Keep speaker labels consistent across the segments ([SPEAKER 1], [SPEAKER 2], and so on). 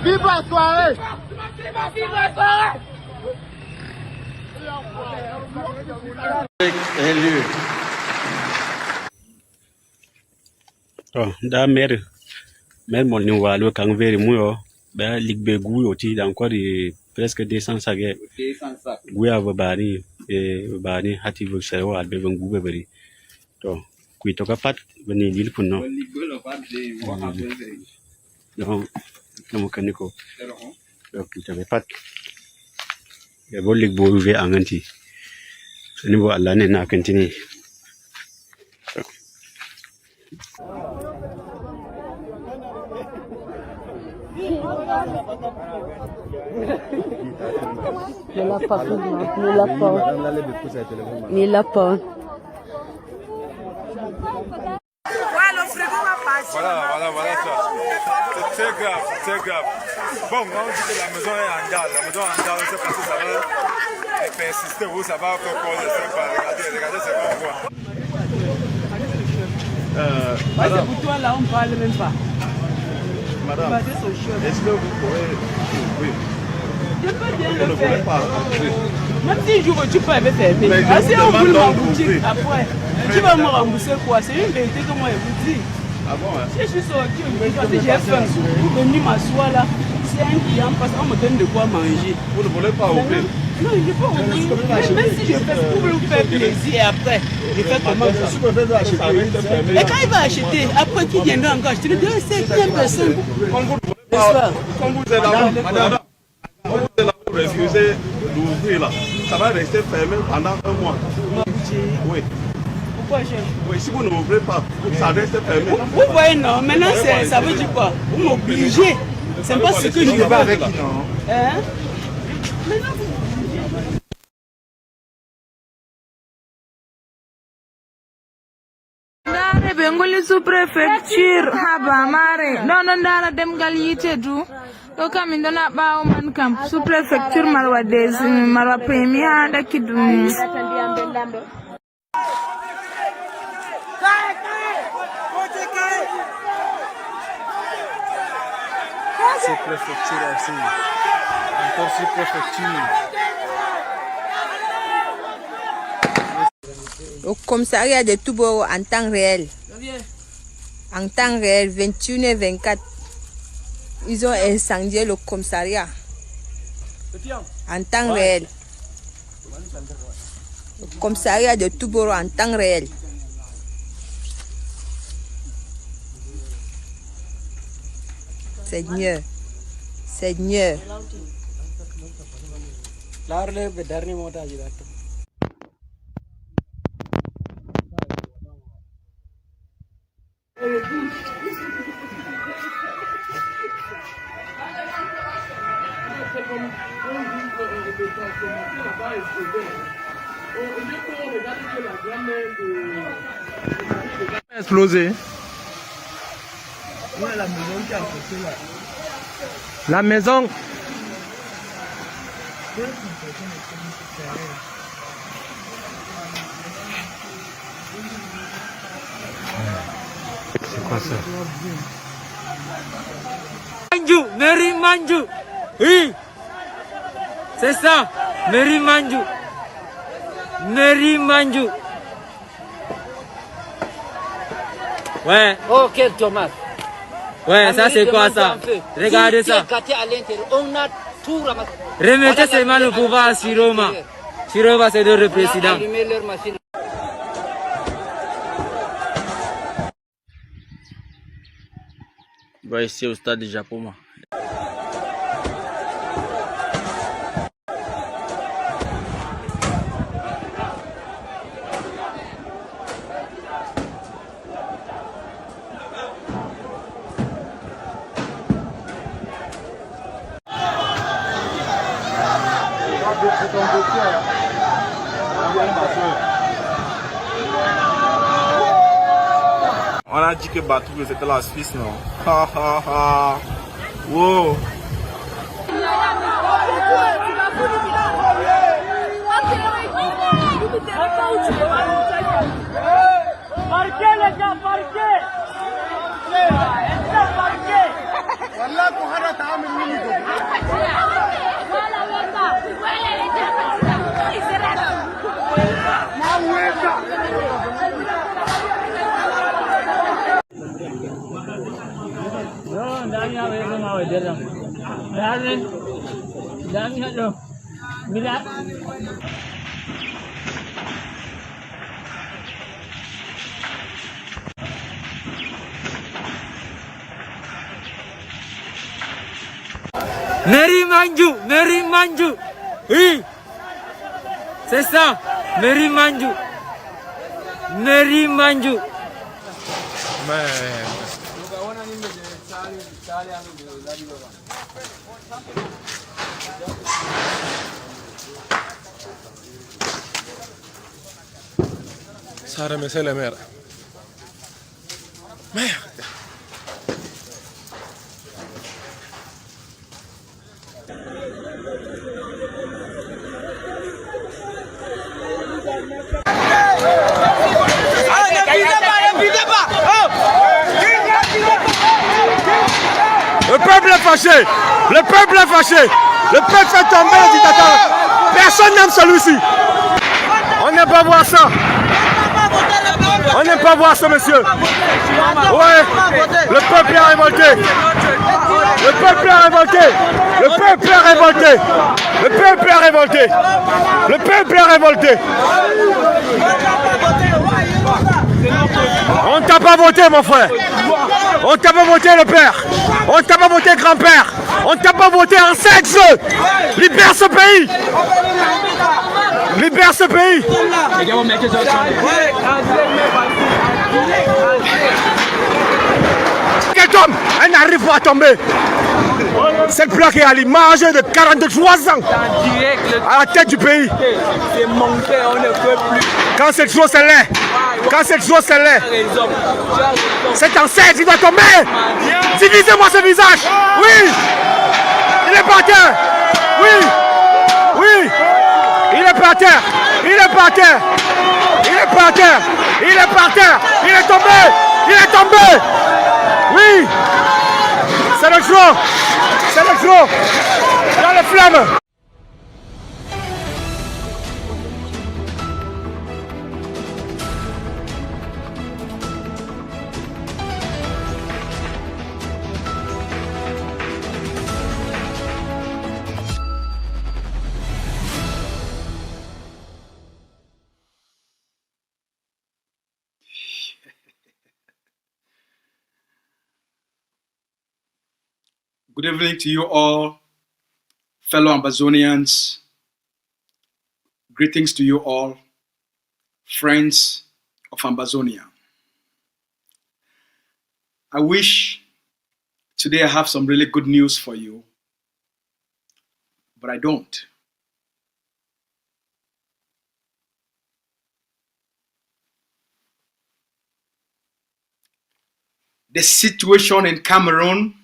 [SPEAKER 1] Vive la soirée! Élu.
[SPEAKER 2] Oh, da mer mon ni walo kan veri muyo ba ligbe guyo ti dan ko di presque 200 sage guya bani bani hati bu sewa albe ben gube bari to kui to kapat bani lil kunno no kamo kaniko to kita pat ya bolik bo ve anganti ni bo Allah ne na kantini
[SPEAKER 3] Ni lapin.
[SPEAKER 4] Voilà ça. C'est très grave, très grave. Bon, on dit que la maison est en garde. La maison est en garde, c'est parce que ça va persister ou ça va faire quoi, je sais pas. Regardez, c'est pas quoi.
[SPEAKER 5] C'est pour toi là, on ne parle même pas.
[SPEAKER 4] Madame, est-ce que vous pouvez ouvrir?
[SPEAKER 5] Je peux bien le
[SPEAKER 4] Vous ne
[SPEAKER 5] faire.
[SPEAKER 4] pouvez pas ouvrir.
[SPEAKER 5] Même si j'ouvre, tu peux me fermer.
[SPEAKER 4] Mais
[SPEAKER 5] Ah, si on
[SPEAKER 4] demande
[SPEAKER 5] veut
[SPEAKER 4] donc
[SPEAKER 5] m'emboutir
[SPEAKER 4] d'ouvrir.
[SPEAKER 5] après, tu vas me rembourser quoi? C'est une vérité que moi je vous dis.
[SPEAKER 4] Ah bon, hein?
[SPEAKER 5] Si je suis sorti, si j'ai faim, vous venez m'asseoir là. Si un client passe, on me donne de quoi manger.
[SPEAKER 4] Vous ne voulez pas ouvrir?
[SPEAKER 5] Non, je peux ouvrir. Même si je fais pour vous faire plaisir et après, je fais comment ça. Et quand il va acheter, après qui viendra encore acheter, il dit c'est une personne.
[SPEAKER 4] Comme vous êtes là, madame, comme vous êtes là, vous refusez d'ouvrir là. Ça va rester fermé pendant un mois. Oui.
[SPEAKER 5] Pourquoi je...
[SPEAKER 4] Oui, si vous ne ouvrez pas, ça reste fermé.
[SPEAKER 5] Vous voyez, non, maintenant ça veut dire quoi? Vous m'obligez. C'est pas ce que je veux avec. Hein? Maintenant, vous
[SPEAKER 6] Ndare bengoli sous-préfecture haba mare non ndara dem gal yite du do kam indona bawo man kam sous-préfecture marwa des marwa premier da kidum
[SPEAKER 1] Sous-préfecture aussi. Encore sous-préfecture.
[SPEAKER 3] Au commissariat de Touboro en temps réel. En temps réel, 21 et 24. Ils ont incendié le commissariat. En temps réel. Le commissariat de Touboro en temps réel. Seigneur. Seigneur.
[SPEAKER 1] Explosé. La maison. C'est quoi ça?
[SPEAKER 5] Manju, Mary Manju. Oui.
[SPEAKER 7] C'est ça, Meri Manju. Meri Manju. Ouais.
[SPEAKER 8] Oh, quel Thomas.
[SPEAKER 7] Ouais, ça c'est quoi ça? Regardez ça.
[SPEAKER 8] On a tout ramassé.
[SPEAKER 7] Remettez seulement le pouvoir à Tchiroma. Tchiroma c'est le président.
[SPEAKER 8] Allumé leur machine.
[SPEAKER 7] Bah, ici au stade de Japoma.
[SPEAKER 4] On a dit que Batou c'était la Suisse, non? Ha ha ha. Wow.
[SPEAKER 5] Parquez les gars, parquez. Parquez.
[SPEAKER 7] Meri Manju, Meri Manju. Oui. C'est ça, Meri Manju. Meri Manju.
[SPEAKER 4] Ça remet la mer. Merde.
[SPEAKER 1] Le peuple est fâché. Le peuple est fâché. Le peuple fait tomber le dictateur. Personne n'aime celui-ci. On n'aime pas voir ça. On n'aime pas voir ça, monsieur. Ouais, le peuple est révolté. Le peuple est révolté. Le peuple est révolté. Le peuple est révolté. Le peuple est révolté. On t'a pas voté, mon frère. On t'a pas voté, le père. On t'a pas voté, grand-père. On t'a pas voté en sexe. Libère ce pays. Libère ce pays. Qu'elle tombe, elle n'arrive pas à tomber. Cette plaque est à l'image de 43 ans à la tête du pays. Quand cette chose est là, quand cette chose est là, cet ancêtre il doit tomber. Divisez-moi ce visage. Oui, il est par terre. Oui, oui, il est par terre. Il est par terre. Il est par terre. Il est par terre. Il est tombé. Il est tombé. Oui, c'est le jour. C'est le jour. Dans les flammes.
[SPEAKER 9] Good evening to you all, fellow Ambazonians. Greetings to you all, friends of Ambazonia. I wish today I have some really good news for you, but I don't. The situation in Cameroon,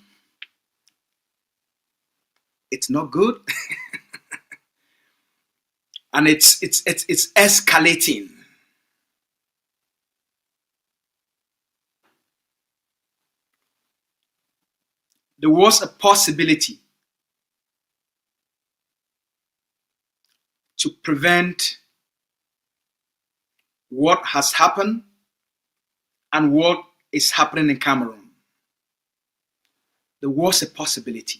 [SPEAKER 9] it's not good. And it's escalating. There was a possibility to prevent what has happened and what is happening in Cameroon. There was a possibility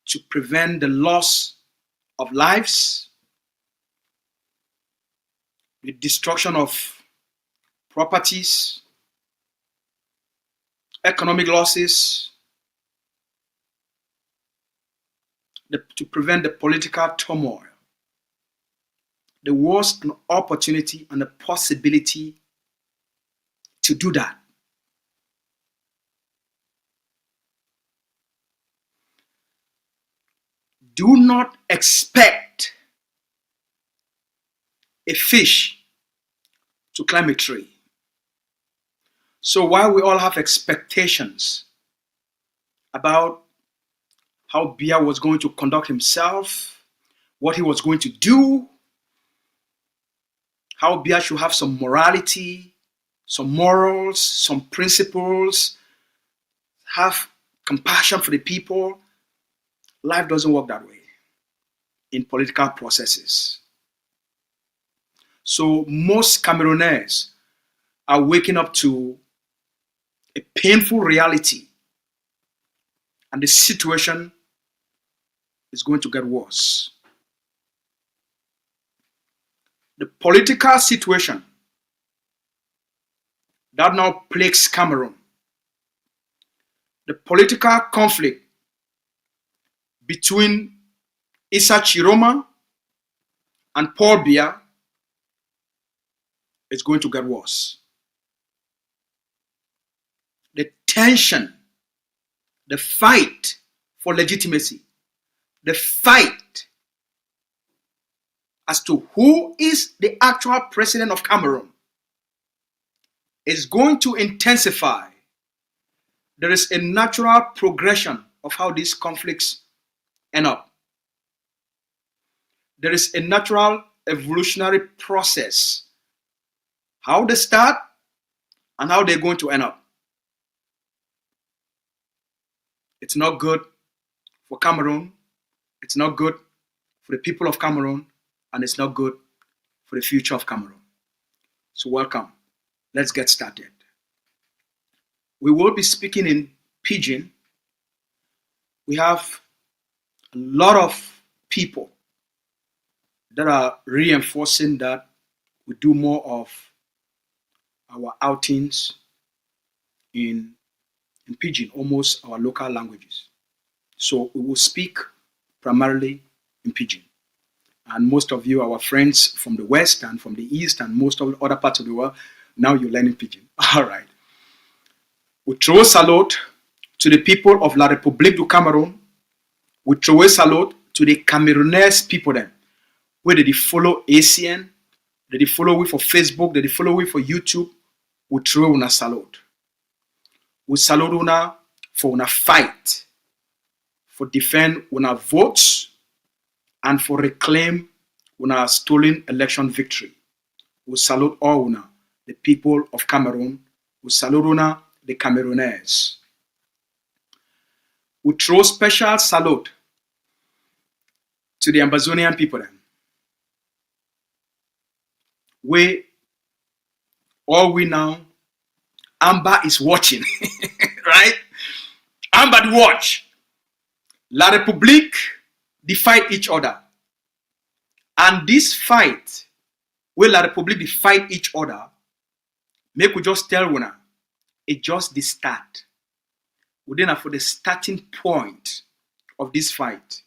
[SPEAKER 9] to prevent the loss of lives, the destruction of properties, economic losses, to prevent the political turmoil. There was an opportunity and a possibility to do that. Do not expect a fish to climb a tree. So while we all have expectations about how Biya was going to conduct himself, what he was going to do, how Biya should have some morality, some morals, some principles, have compassion for the people, life doesn't work that way in political processes. So most Camerooners are waking up to a painful reality, and the situation is going to get worse. The political situation that now plagues Cameroon, the political conflict between Issa Tchiroma and Paul Biya is going to get worse. The tension, the fight for legitimacy, the fight as to who is the actual president of Cameroon is going to intensify. There is a natural progression of how these conflicts end up. There is a natural evolutionary process, how they start and how they're going to end up. It's not good for Cameroon, it's not good for the people of Cameroon, and it's not good for the future of Cameroon. So welcome. Let's get started. We will be speaking in Pidgin. We have a lot of people that are reinforcing that we do more of our outings in Pidgin, almost our local languages. So we will speak primarily in Pidgin. And most of you, our friends from the West and from the East and most of the other parts of the world, now you're learning Pidgin. All right. We throw a salute to the people of La République du Cameroun. We throw a salute to the Cameroonese people then. Where they follow ACN, they follow we for Facebook, they follow we for YouTube. We throw una salute. We salute una for una fight, for defend una votes, and for reclaim una stolen election victory. We salute all una, the people of Cameroon. We salute una, the Camerooners. We throw special salute to the Amazonian people then. We now, Amber is watching, right? Amber watch. La République, they fight each other. And this fight, where La République, they fight each other, make we just tell una, it just the start. We then for the starting point of this fight.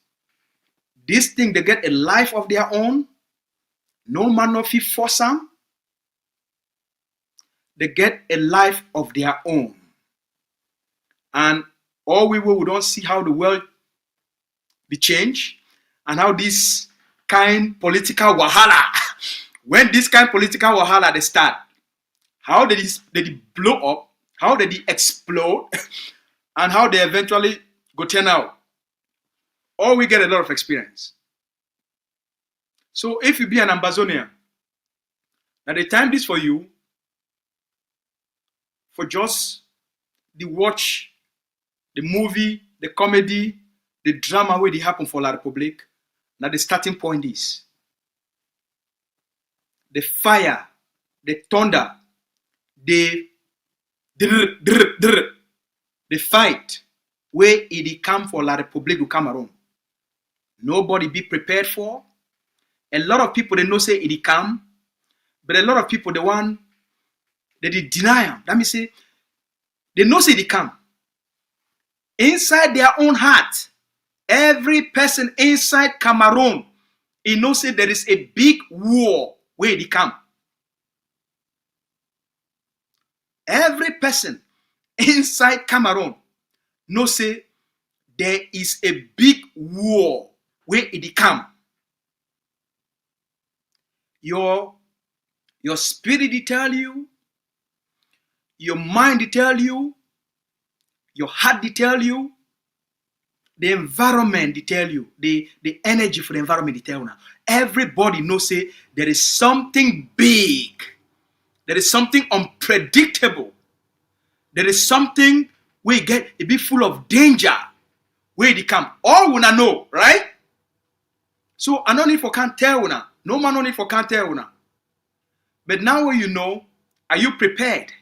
[SPEAKER 9] This thing, they get a life of their own. No man of it force them. They get a life of their own. And all we don't see how the world be changed and how this kind political wahala, when this kind political wahala they start, how did they blow up, how did they explode, and how they eventually go turn out. Or we get a lot of experience. So if you be an Amazonian, now the time this for you, for just the watch, the movie, the comedy, the drama where they happen for La République, Now the starting point is the fire, the thunder, the fight where it come for La République du Cameroon. Nobody be prepared for. A lot of people they know say it come, but a lot of people they deny them. That means say they know say it come. Inside their own heart, every person inside Cameroon, he knows say there is a big war where it come. Every person inside Cameroon knows say there is a big war where it come. Your spirit will tell you, your mind will tell you, your heart will tell you, the environment will tell you, the energy for the environment will tell you now. Everybody knows say there is something big, there is something unpredictable, there is something where you get it be full of danger where it come. All wanna know, right? So I don't need for can't tell now. No man no need for can't tell now. But now when you know, are you prepared?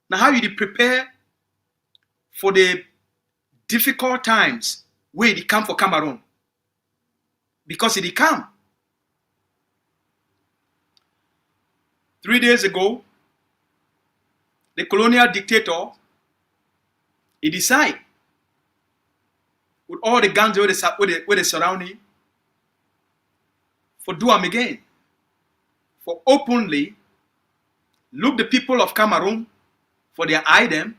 [SPEAKER 9] Now how you prepare for the difficult times where it come for Cameroon? Because it come. 3 days ago, the colonial dictator, he decide with all the guns where they surround him, for do him again, for openly look the people of Cameroon for their eye them,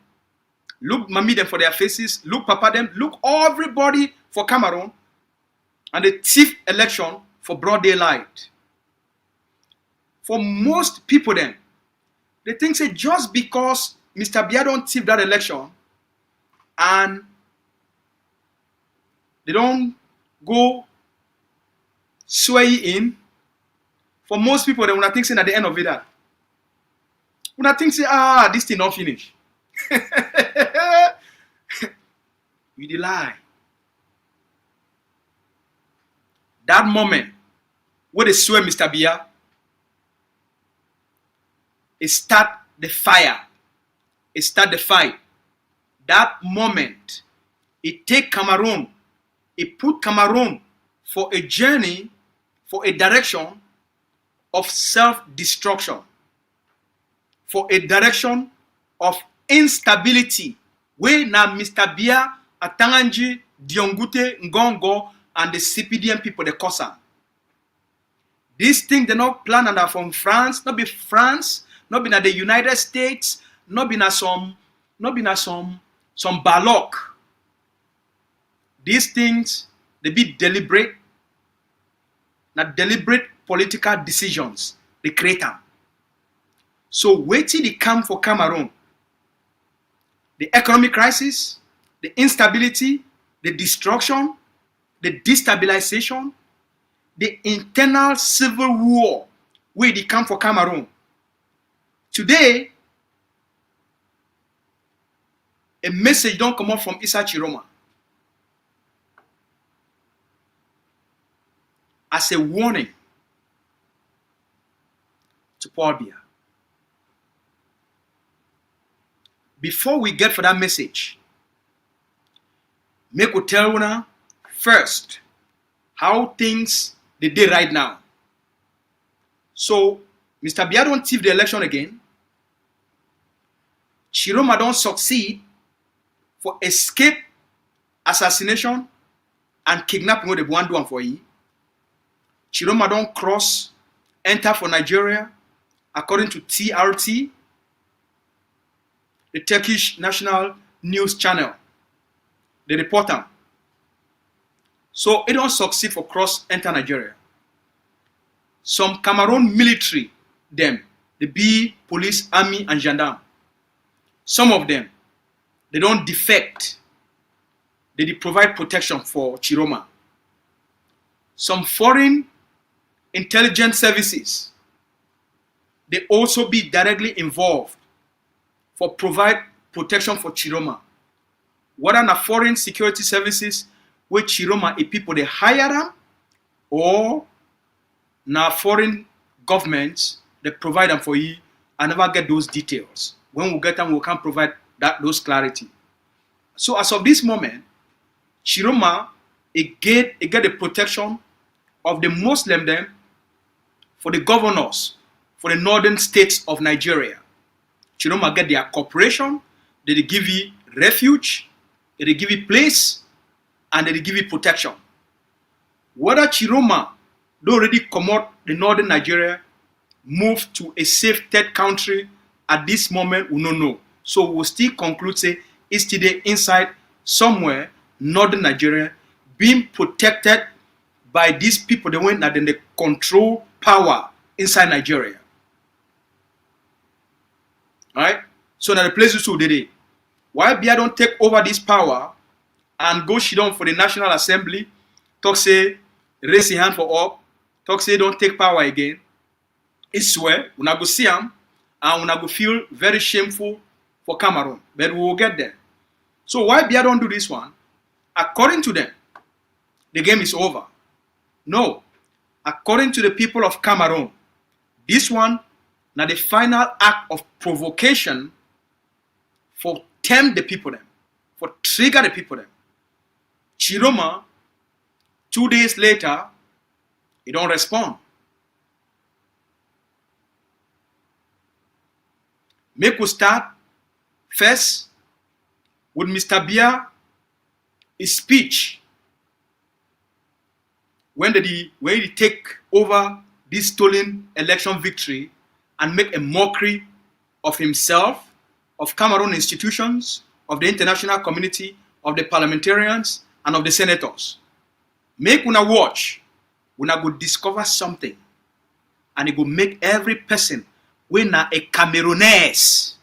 [SPEAKER 9] look mommy them for their faces, look papa them, look everybody for Cameroon, and the thief election for broad daylight. For most people then, they think say just because Mr. Biya don't thief that election and they don't go sway in, for most people they wanna think say at the end of it that wanna think say this thing not finish. We dey lie. That moment where they swear Mr. Biya, it start the fire, it start the fight. That moment, it take Cameroon, it put Cameroon for a journey, for a direction of self-destruction, for a direction of instability, where now Mr. Biya, Atanganji, Diongute, Ngongo, and the CPDM people, they cause them. These things they not planned and are from France, not be France, not be at the United States, not be at some balok. These things they be deliberate, not deliberate political decisions. They create them. So wait till they come for Cameroon. The economic crisis, the instability, the destruction, the destabilization, the internal civil war where they come for Cameroon. Today, a message don't come out from Issa Tchiroma as a warning to Paul Biya. Before we get for that message, make we tell you first how things they did right now. So, Mr. Biya don't thief the election again. Tchiroma don't succeed for escape, assassination, and kidnapping what they want to do for you. Tchiroma don't cross, enter for Nigeria, according to TRT, the Turkish national news channel. They report them. So it don't succeed for cross, enter Nigeria. Some Cameroon military, them, the be police, army, and gendarme. Some of them, they don't defect. They provide protection for Tchiroma. Some foreign intelligence services, they also be directly involved for provide protection for Tchiroma. What are the foreign security services where Tchiroma, if people they hire them or now foreign governments they provide them for you. I never get those details. When we get them, we can provide those clarity. So as of this moment, Tchiroma get the protection of the Muslim them for the governors for the northern states of Nigeria. Tchiroma get their cooperation, they give you refuge, they give you place, and they give you protection. Whether Tchiroma don't already come out the northern Nigeria, move to a safe third country at this moment, we don't know. So we'll still conclude say it's today inside somewhere northern Nigeria being protected by these people, the one that then they control power inside Nigeria. Alright? So now the places who did it. Why Bia don't take over this power and go sit down for the National Assembly, talk say, raise your hand for up, talk say don't take power again. It's where we go see them and we go feel very shameful for Cameroon. But we will get there. So why Bia don't do this one? According to them, the game is over. No. According to the people of Cameroon, this one now the final act of provocation for tempt the people them, for trigger the people them. Tchiroma, 2 days later, he don't respond. Make we start first with Mr. Bia, his speech when he take over this stolen election victory and make a mockery of himself, of Cameroon institutions, of the international community, of the parliamentarians, and of the senators. Make una watch, una go discover something, and it go make every person when na a Cameroonese,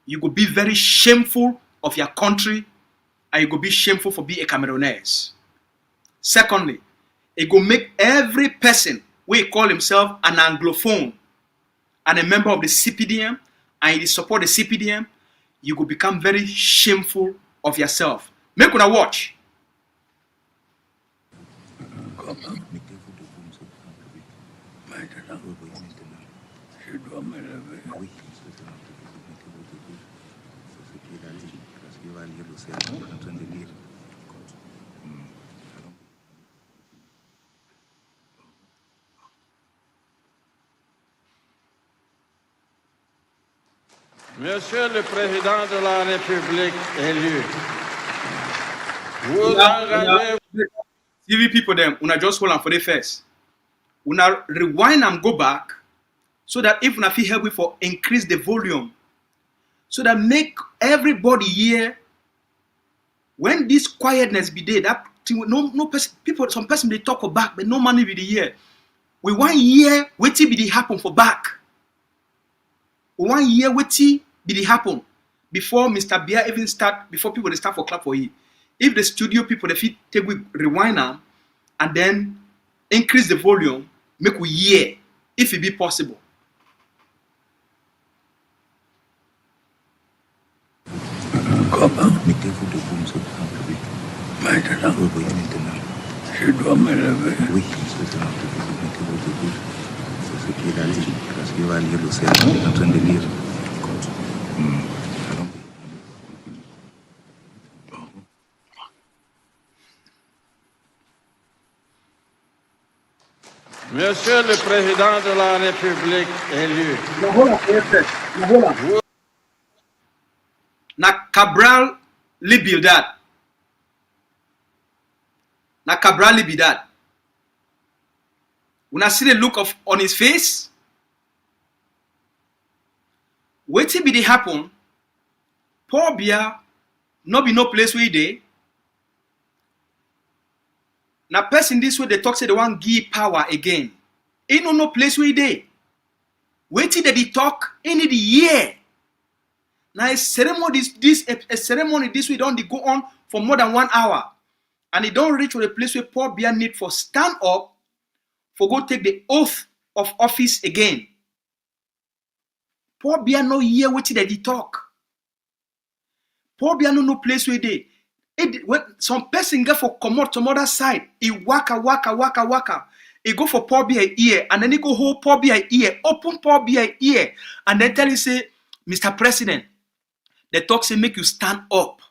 [SPEAKER 9] you go be very shameful of your country, and you go be shameful for being a Cameroonese. Secondly, it go make every person who call himself an Anglophone and a member of the CPDM, and you support the CPDM, you go become very shameful of yourself. Make una watch.
[SPEAKER 10] Monsieur le Président de la République élu, vous engagez...
[SPEAKER 9] TV people them, una just hold on for the first. Una rewind and go back so that if una feel help for increase the volume so that make everybody hear when this quietness be there, that no person, people, some person they talk for back, but no money be the hear. We want hear what be the happen for back. We want hear what be the happen before Mr. Bia even start, before people they start for clap for you. If the studio people they fit take we rewind them and then increase the volume, make we hear if it be possible.
[SPEAKER 11] Mettez-vous debout, monsieur le République. Maintenant, vous voyez maintenant. Je dois me lever. Oui, monsieur le République, mettez-vous debout. C'est ce qu'il a dit. Parce qu'il va lire l'océan. Il est en train de lire. Allons.
[SPEAKER 10] Monsieur le Président de la République élu.
[SPEAKER 9] Na Cabral Libildad. Na Cabral Libildad. When I see the look of on his face, waiting be the happen, Paul Bia no be no place where they. Na person this way they talk say they want give power again. Ain't no place where they. Waiting that they talk in the year. Now a ceremony a ceremony this way don't go on for more than 1 hour. And it don't reach to the place where Paul Bia need for stand up for go take the oath of office again. Paul Bia no hear what that he talk. Paul Bia no place where they. When some person get for come out some other side, he waka. He go for Paul be a ear, and then he go hold Paul be a ear, open Paul be a ear, and then tell you say, Mr. President, the talk say make you stand up,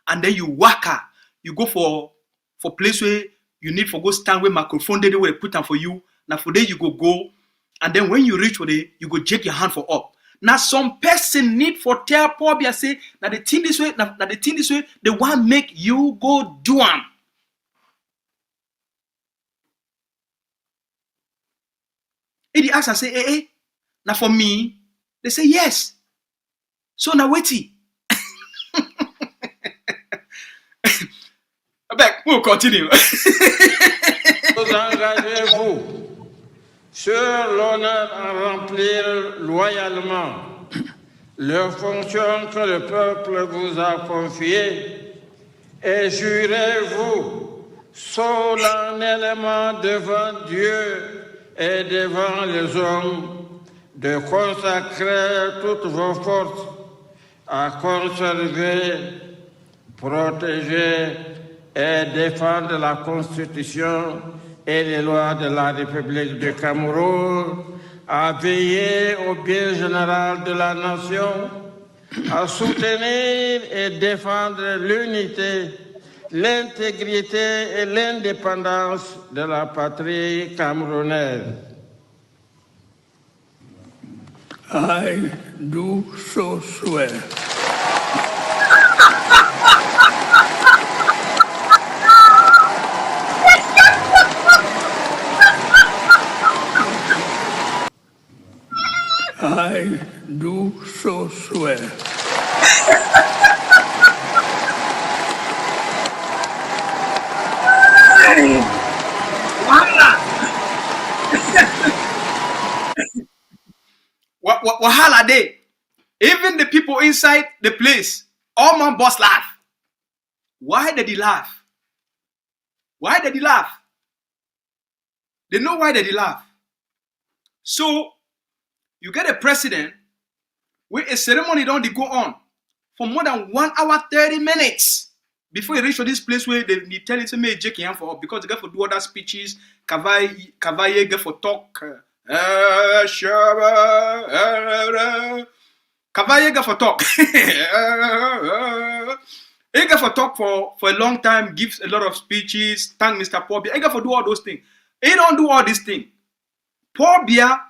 [SPEAKER 9] and then you waka, you go for place where you need for go stand where microphone they will put them for you. Now for there you go, and then when you reach for there, you go shake your hand for up. Now some person need for tell Paul be say, now the thing this way, they want make you go do them. If they ask and say, hey, now for me, they say yes. So now wait. We'll continue.
[SPEAKER 10] Vous engagez-vous sur l'honneur à remplir loyalement les fonctions que le peuple vous a confiées et jurez-vous solennellement devant Dieu et devant les hommes de consacrer toutes vos forces à conserver, protéger et défendre la Constitution et les lois de la République du Cameroun, à veiller au bien général de la nation, à soutenir et défendre l'unité, l'intégrité et l'indépendance de la patrie camerounaise.
[SPEAKER 12] I do so swear. I do so swear.
[SPEAKER 9] Wahala day. Even the people inside the place, all my boss laugh. Why did he laugh? Why did he laugh? They know why did he laugh. So you get a president where a ceremony don't go on for more than 1 hour 30 minutes before you reach to this place where they tell you to make Jake for because they get for do other speeches, Kavaye get for talk. Kavaye get for talk. He get for talk for a long time, gives a lot of speeches, thank Mr. Paul Biya. He get for do all those things. He don't do all these things. Paul Biya,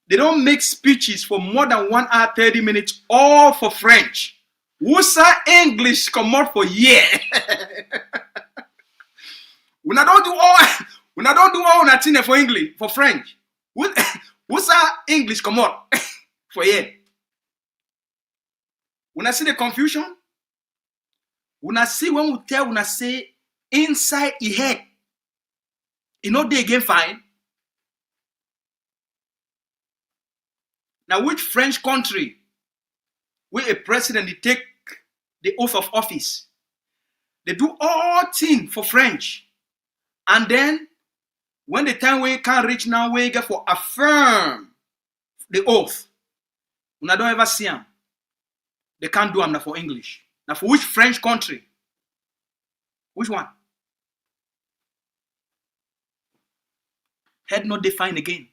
[SPEAKER 9] they don't make speeches for more than 1 hour 30 minutes, all for French. Wusa English come out for year. When I don't do all nothing for English, for French. Wusa English come out for year. When I see the confusion, when I see when we tell, when I say inside his head, you know they again fine. Now, which French country where a president they take the oath of office? They do all things for French. And then, when the time we can't reach now, we get for affirm the oath. When I don't ever see them, they can't do them now for English. Now, for which French country? Which one? Head not defined again.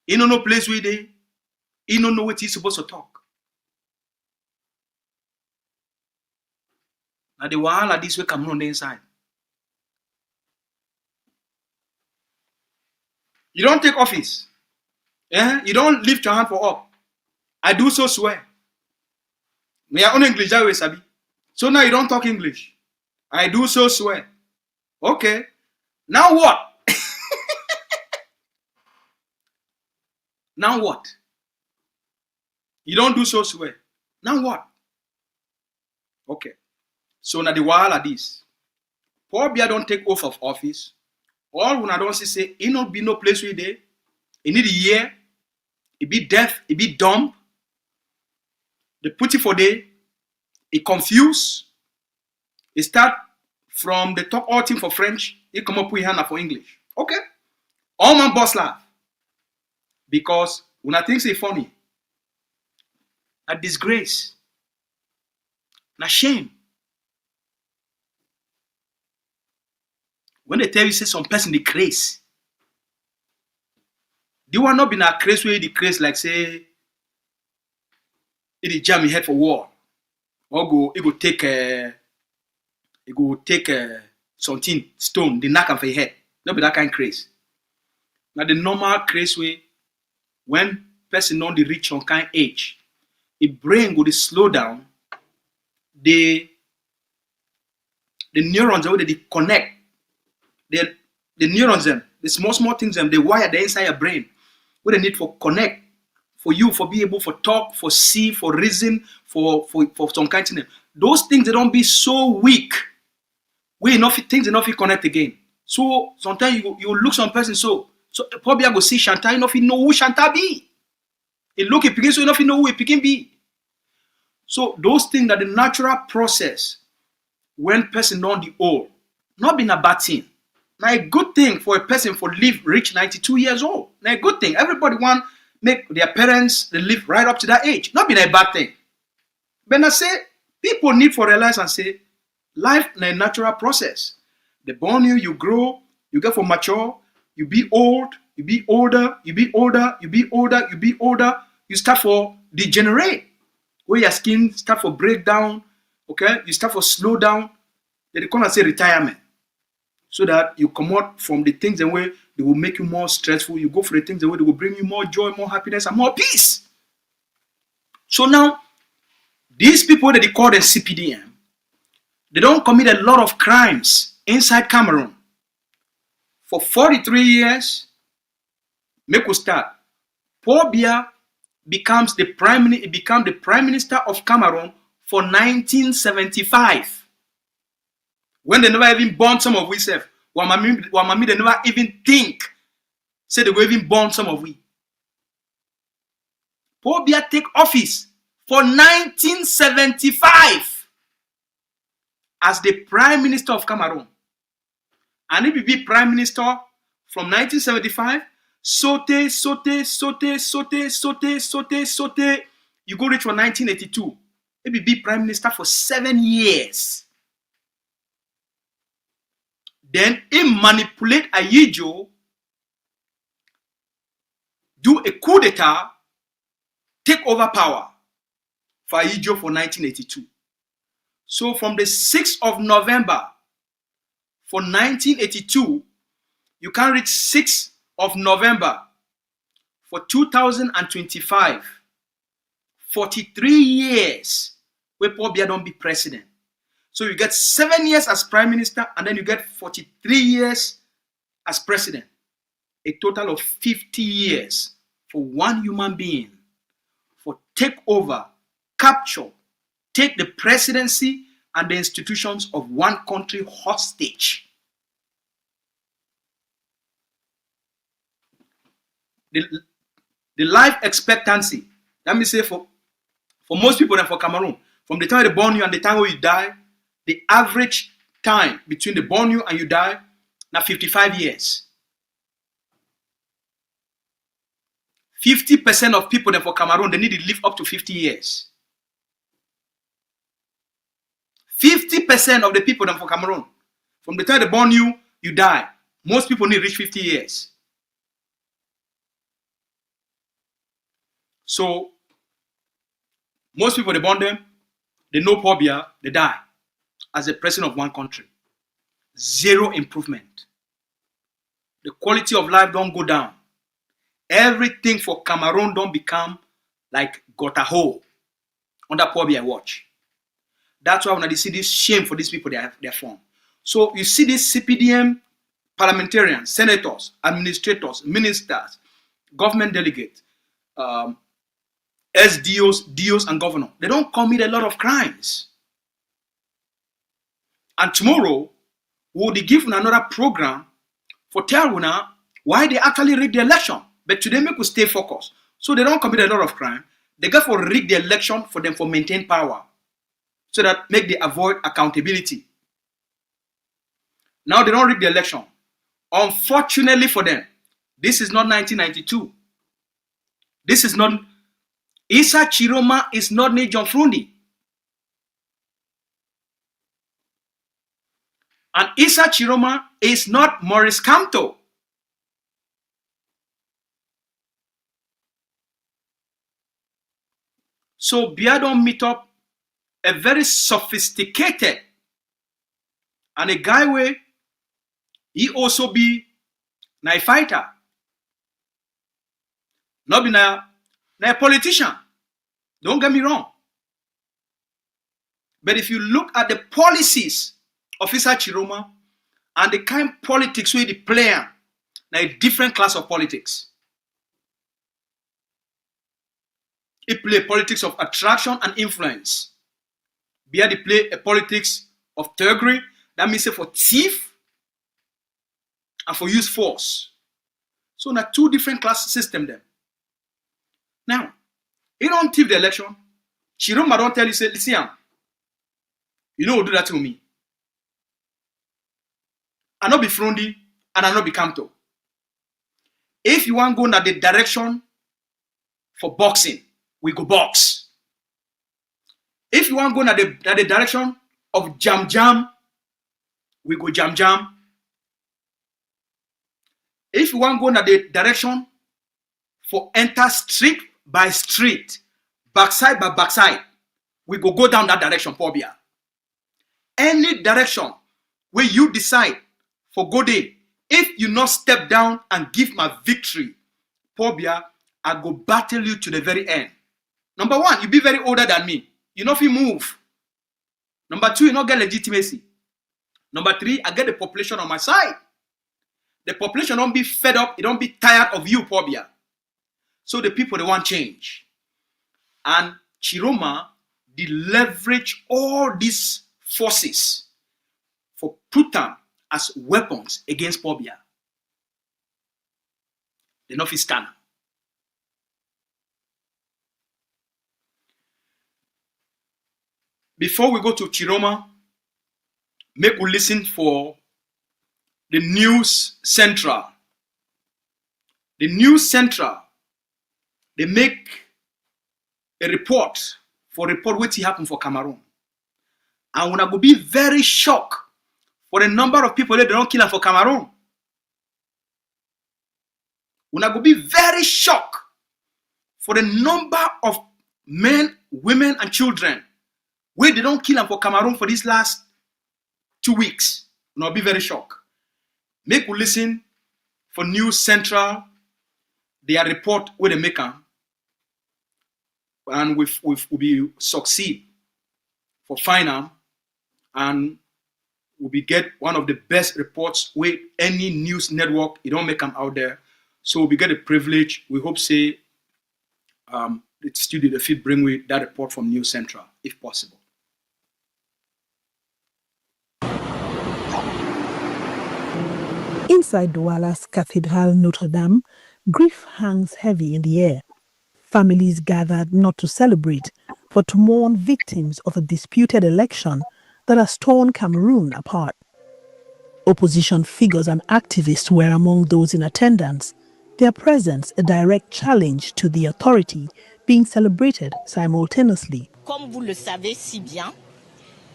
[SPEAKER 9] He don't know place where they. He don't know what he's supposed to talk. Now the wahala this way come on the inside. You don't take office. Yeah? You don't lift your hand for up. I do so swear. Me are on English that way, Sabi. So now you don't talk English. I do so swear. Okay. Now what? Now what? You don't do so swear. Now what? Okay. So now the wahala this. Paul Biya don't take oath of office. All when I don't say, he not be no place where they. He need a year. He be deaf. He be dumb. They put it for day. He confused. He start from the top all thing for French. He come up with hand for English. Okay. All my boss laugh. Because when I think it's funny, a disgrace, a shame. when they tell you say some person the craze, they want not be a craze where the craze like say it jam your head for war, or it go take something stone, the knock of your head. Not be that kind of craze. Now the normal craze way when person on the reach some kind age, it brain go to slow down. The neurons the way they connect, the neurons them, the small things them, they wire the inside your brain. What they need for connect, for you, for be able for talk, for see, for reason, for some kind of thing. Those things they don't be so weak. We enough things enough you connect again. So sometimes you look some person so probably I go see Shanta, enough you know who Shanta be. You look at Pekin so enough you know who it Pekin be. So those things that the natural process when person don't the old, not been a bad thing. Now a good thing for a person for live reach 92 years old. Now a good thing. Everybody want make their parents they live right up to that age. Not been a bad thing. But I say people need for realize and say life is a natural process. They born you, you grow, you get for mature, you be old, you be older, you be older, you be older, you be older, you start for degenerate. Where your skin start for breakdown, okay? You start for slow down. They call it say retirement. So that you come out from the things in way they will make you more stressful. You go for the things in way they will bring you more joy, more happiness, and more peace. So now, these people that they call the CPDM, they don't commit a lot of crimes inside Cameroon. For 43 years, make we start. Paul Biya became the prime minister of Cameroon for 1975. When they never even born some of we self. Wamami they never even think. Say they will even born some of we. Paul Biya take office for 1975 as the prime minister of Cameroon. And he be prime minister from 1975. Saute. You go reach for 1982. He be prime minister for 7 years. Then he manipulate Ayijo, do a coup d'etat, take over power for Ayijo for 1982. So from the 6th of November for 1982, you can reach 6th of November for 2025. 43 years where Paul Biya don't be president. So you get 7 years as prime minister and then you get 43 years as president. A total of 50 years for one human being for take over, capture, take the presidency and the institutions of one country hostage. The life expectancy, let me say for most people and for Cameroon, from the time they born you and the time where you die, the average time between the born you and you die, now 55 years. 50% of people for Cameroon, they need to live up to 50 years. 50% of the people for Cameroon, from the time they born you, you die. Most people need to reach 50 years. So, most people, they born them, they know Paul Biya, they die as a president of one country. Zero improvement. The quality of life don't go down. Everything for Cameroon don't become like gutter hole under Paul Biya watch. That's why when I see this shame for these people they're from. So you see these CPDM parliamentarians, senators, administrators, ministers, government delegates, SDOs, DOs, and governors. They don't commit a lot of crimes. And tomorrow, we'll be given another program for tell why they actually rig the election. But today, make us stay focused. So they don't commit a lot of crime. They go for rig the election for them for maintain power. So that make they avoid accountability. Now they don't rig the election. Unfortunately for them, this is not 1992. This is not Issa Tchiroma is not John Frundi. And Issa Tchiroma is not Maurice Kamto. So Bia don't meet up a very sophisticated and a guy where he also be a fighter. Not be a politician. Don't get me wrong. But if you look at the policies of Issa Tchiroma and the kind of politics where they play, a different class of politics. He play politics of attraction and influence. Bia they play a politics of thuggery, that means for thief and for use force. So now two different class system there. Now, he don't thief the election. Tchiroma don't tell you, say, listen, you know, do that to me. I not be Frondi and I not be Kamto. If you want to go in the direction for boxing, we go box. If you want to go in the direction of jam, we go jam. If you want to go in the direction for enter street by street, backside by backside, we go down that direction, Pobia. Any direction where you decide for go there, if you not step down and give my victory, Pobia, I go battle you to the very end. Number one, you be very older than me. You know if you move. Number two, you not get legitimacy. Number three, I get the population on my side. The population don't be fed up, it don't be tired of you, Pobia. So the people, they want change. And Tchiroma, they leverage all these forces for put them as weapons against Pobia. They not fit stand. Before we go to Tchiroma, make we listen for the News Central. The News Central, they make a report what happened for Cameroon. And when I go be very shocked for the number of people that they don't kill for Cameroon. When I go be very shocked for the number of men, women, and children where they don't kill them for Cameroon for these last 2 weeks. And I'll be very shocked. Make we listen for News Central, their report where they make them, and we'll be succeed for final, and we'll be get one of the best reports with any news network. You don't make them out there, so we get a privilege. We hope say the studio the fit bring with that report from News Central if possible.
[SPEAKER 13] Inside Douala's Cathedral Notre Dame, grief hangs heavy in the air. Families gathered not to celebrate, but to mourn victims of a disputed election that has torn Cameroon apart. Opposition figures and activists were among those in attendance, their presence a direct challenge to the authority being celebrated simultaneously.
[SPEAKER 14] Comme vous le savez si bien,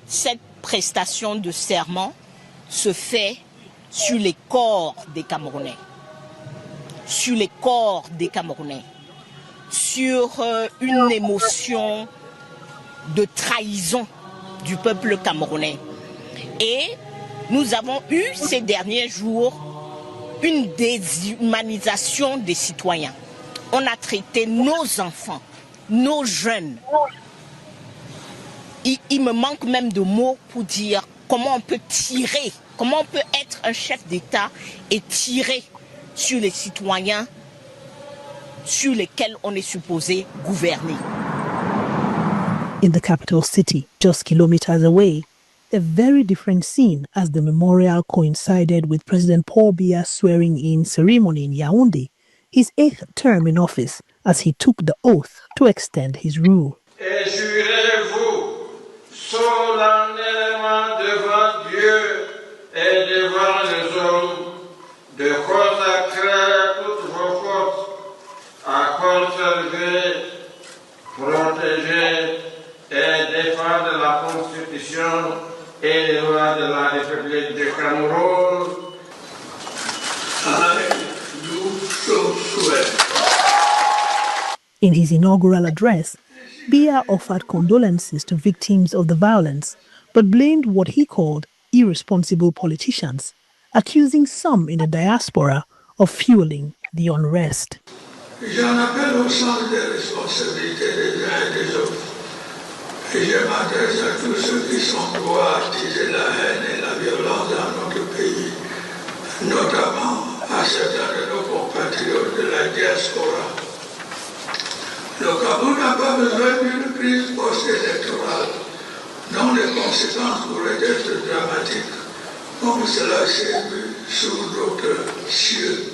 [SPEAKER 14] cette prestation de serment se fait sur les corps des Camerounais. Sur les corps des Camerounais. Sur une émotion de trahison du peuple camerounais. Et nous avons eu ces derniers jours une déshumanisation des citoyens. On a traité nos enfants, nos jeunes. Il me manque même de mots pour dire comment on peut tirer, comment on peut être un chef d'État et tirer sur les citoyens sur lesquels on est supposé gouverner.
[SPEAKER 13] In the capital city, just kilometers away, a very different scene as the memorial coincided with President Paul Biya's swearing-in ceremony in Yaoundé, his 8th term in office, as he took the oath to extend his rule.
[SPEAKER 10] Et jurez-vous solennellement devant Dieu et devant les hommes de consacrer toutes vos forces à conserver, protéger et défendre la Constitution et les lois de la République du Cameroun.
[SPEAKER 12] I do so swear.
[SPEAKER 13] In his inaugural address, Biya offered condolences to victims of the violence, but blamed what he called irresponsible politicians, accusing some in the diaspora of fueling the unrest.
[SPEAKER 12] J'en appelle au sens des responsabilités des uns et des autres. Et je m'adresse à tous ceux qui sont pour attiser la haine et la violence dans notre pays, notamment à certains de nos compatriotes de la diaspora. Le Cameroun n'a pas besoin d'une crise post-électorale dont les conséquences pourraient être dramatiques, comme cela s'est vu sous d'autres cieux.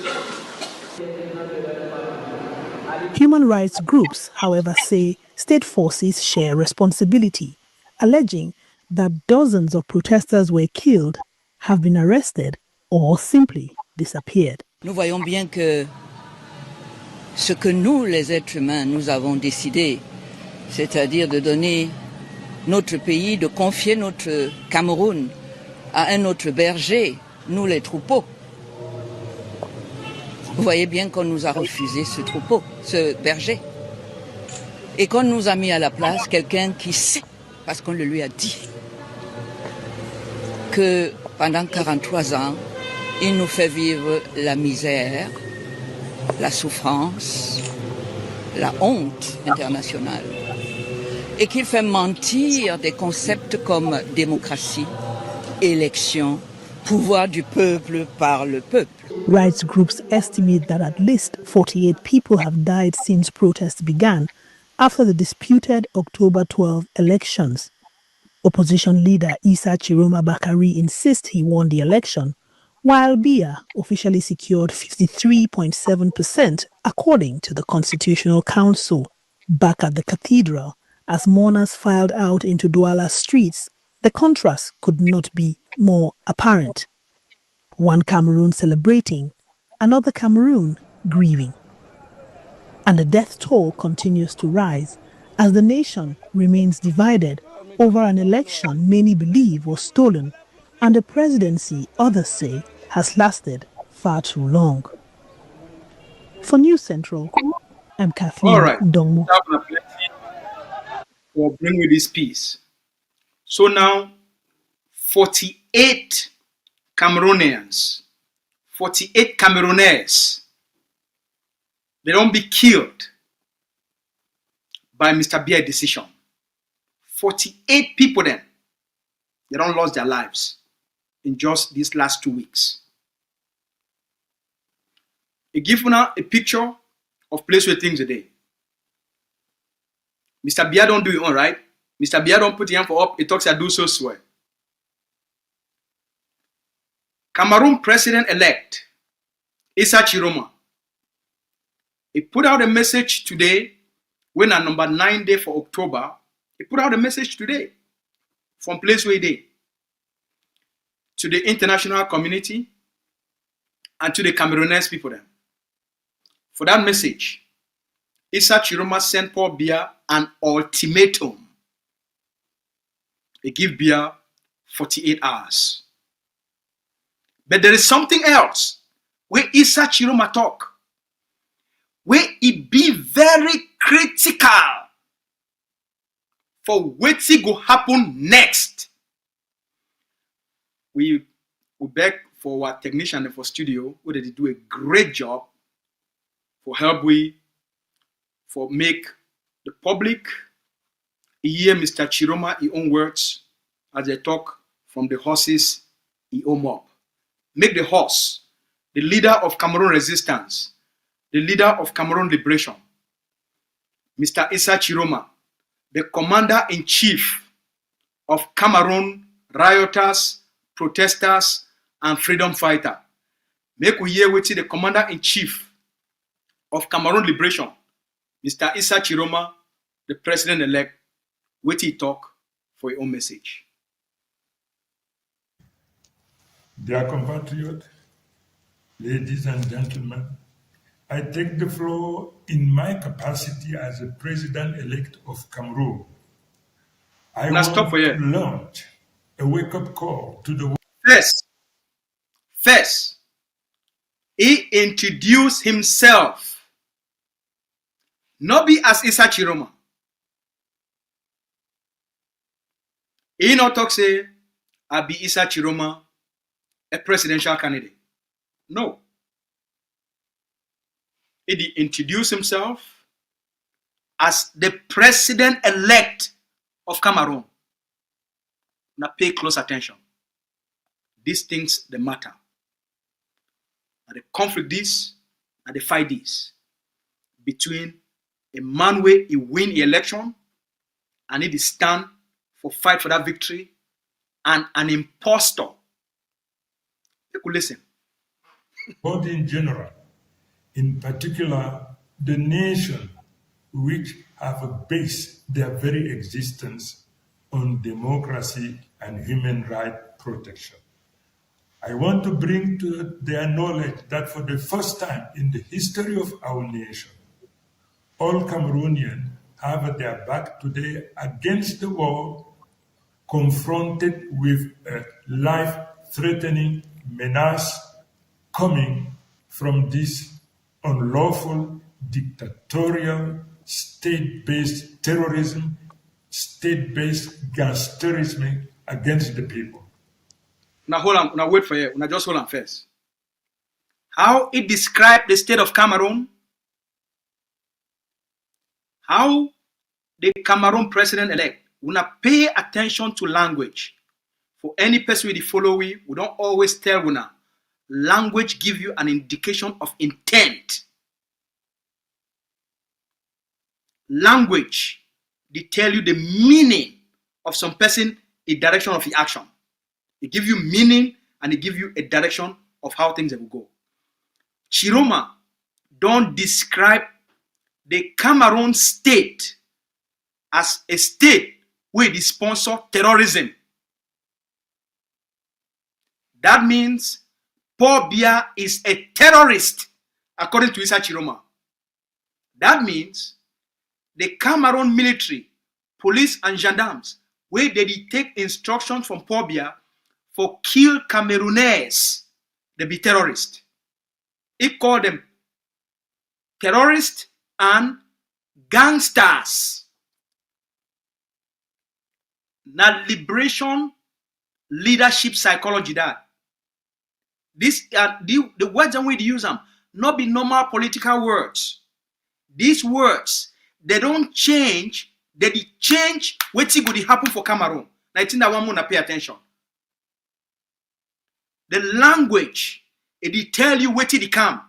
[SPEAKER 13] Human rights groups, however, say state forces share responsibility, alleging that dozens of protesters were killed, have been arrested, or simply disappeared.
[SPEAKER 15] Nous voyons bien que ce que nous, les êtres humains, nous avons décidé, c'est-à-dire de donner notre pays, de confier notre Cameroun à un autre berger, nous les troupeaux. Vous voyez bien qu'on nous a refusé ce troupeau, ce berger. Et qu'on nous a mis à la place quelqu'un qui sait, parce qu'on le lui a dit, que pendant 43 ans, il nous fait vivre la misère, la souffrance, la honte internationale. Et qu'il fait mentir des concepts comme démocratie, élection, pouvoir du peuple par le peuple.
[SPEAKER 13] Rights groups estimate that at least 48 people have died since protests began after the disputed October 12 elections. Opposition leader Issa Tchiroma Bakari insists he won the election, while Biya officially secured 53.7% according to the Constitutional Council. Back at the cathedral, as mourners filed out into Douala streets, the contrast could not be more apparent. One Cameroon celebrating, another Cameroon grieving. And the death toll continues to rise as the nation remains divided over an election many believe was stolen and a presidency others say has lasted far too long. For News Central, I'm Kathleen Dongmo.
[SPEAKER 9] For bring with this peace. So now, 48 Cameroonians, 48 Camerooners, they don't be killed by Mr. Biya's decision. 48 people then, they don't lost their lives in just these last 2 weeks. It gives now a picture of place where things are there. Mr. Biya don't do it all right. Mr. Biya don't put him for up. It talks I do so swear. Cameroon President-elect Issa Tchiroma, he put out a message today, when on number 9 day for October, he put out a message today from place where they to the international community and to the Cameroonese people then. For that message, Issa Tchiroma sent Paul Biya an ultimatum. He give Biya 48 hours. But there is something else where Issa Tchiroma talk, where it be very critical for what go happen next. We beg for our technician and for studio, where they do a great job for help for make the public hear Mr. Tchiroma his own words as they talk from the horses he own up. Make the horse the leader of Cameroon resistance, the leader of Cameroon liberation. Mr. Issa Tchiroma, the commander-in-chief of Cameroon rioters, protesters, and freedom fighter. Make we hear what the commander-in-chief of Cameroon liberation, Mr. Issa Tchiroma, the president-elect, what he talk for your own message.
[SPEAKER 12] Dear compatriots, ladies and gentlemen, I take the floor in my capacity as the president-elect of Cameroon. I want to launch a wake-up call to the
[SPEAKER 9] First, he introduced himself, not be as Issa Tchiroma. He not talk say, I be Issa Tchiroma, a presidential candidate. No. He introduced himself as the president-elect of Cameroon. Now pay close attention. These things, they matter. And the conflict this, and the fight this, between a man where he win the election, and he stand for fight for that victory, and an impostor. You could listen.
[SPEAKER 12] But in general, in particular, the nation which have based their very existence on democracy and human rights protection. I want to bring to their knowledge that for the first time in the history of our nation, all Cameroonians have their back today against the war, confronted with a life-threatening menace coming from this unlawful, dictatorial, state-based terrorism, state-based gangsterism against the people.
[SPEAKER 9] Now hold on, now wait for you. Now just hold on first. How it described the state of Cameroon, how the Cameroon president-elect will not pay attention to language. For any person with the following, we don't always tell you now. Language give you an indication of intent. Language, they tell you the meaning of some person, a direction of the action. They give you meaning and they give you a direction of how things will go. Tchiroma don't describe the Cameroon state as a state where they sponsor terrorism. That means Paul Biya is a terrorist, according to Issa Tchiroma. That means the Cameroon military, police and gendarmes, where they take instructions from Paul Biya for kill Camerooners, they be terrorists. He called them terrorists and gangsters. Now liberation leadership psychology that. This the words and way they use them, not be normal political words. These words, they don't change, they change what's going to happen for Cameroon. I think that one more pay attention. The language, it tell you what it come.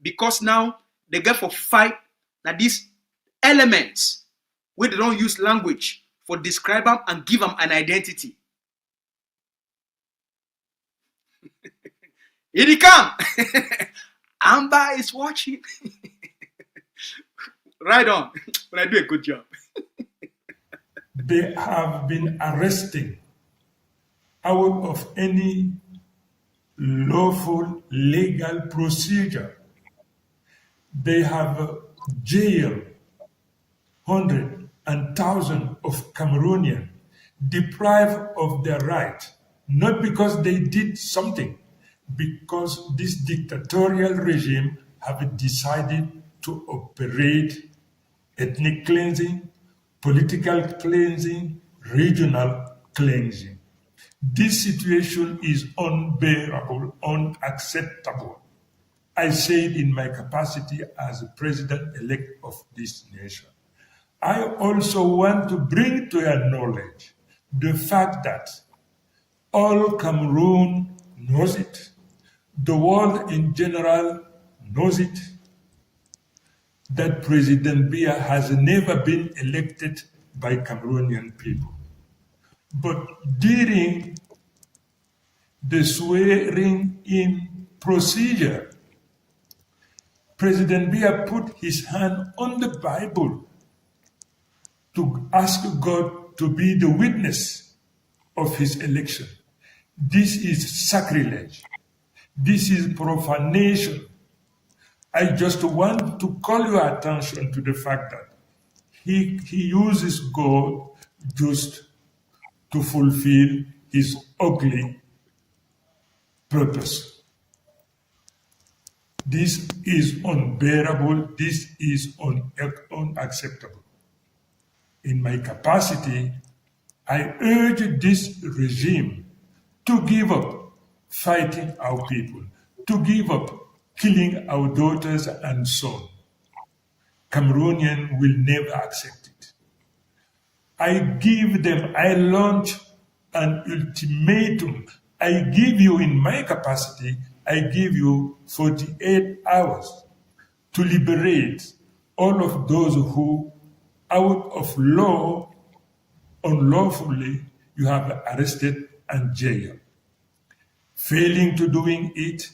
[SPEAKER 9] Because now they get for fight that these elements where they don't use language for describe them and give them an identity. Here he come. Amber is watching. Right on. But I do a good job.
[SPEAKER 12] They have been arresting out of any lawful legal procedure. They have jailed hundreds and thousands of Cameroonians, deprived of their right, not because they did something, because this dictatorial regime have decided to operate ethnic cleansing, political cleansing, regional cleansing. This situation is unbearable, unacceptable. I say it in my capacity as the president-elect of this nation. I also want to bring to your knowledge the fact that all Cameroon knows it. The world in general knows it, that President Biya has never been elected by Cameroonian people. But during the swearing-in procedure, President Biya put his hand on the Bible to ask God to be the witness of his election. This is sacrilege. This is profanation. I just want to call your attention to the fact that he uses God just to fulfill his ugly purpose. This is unbearable. This is unacceptable. In my capacity, I urge this regime to give up fighting our people, to give up killing our daughters and sons. Cameroonians will never accept it. I launch an ultimatum. I give you, in my capacity, I give you 48 hours to liberate all of those who, out of law, unlawfully, you have arrested and jailed. Failing to doing it,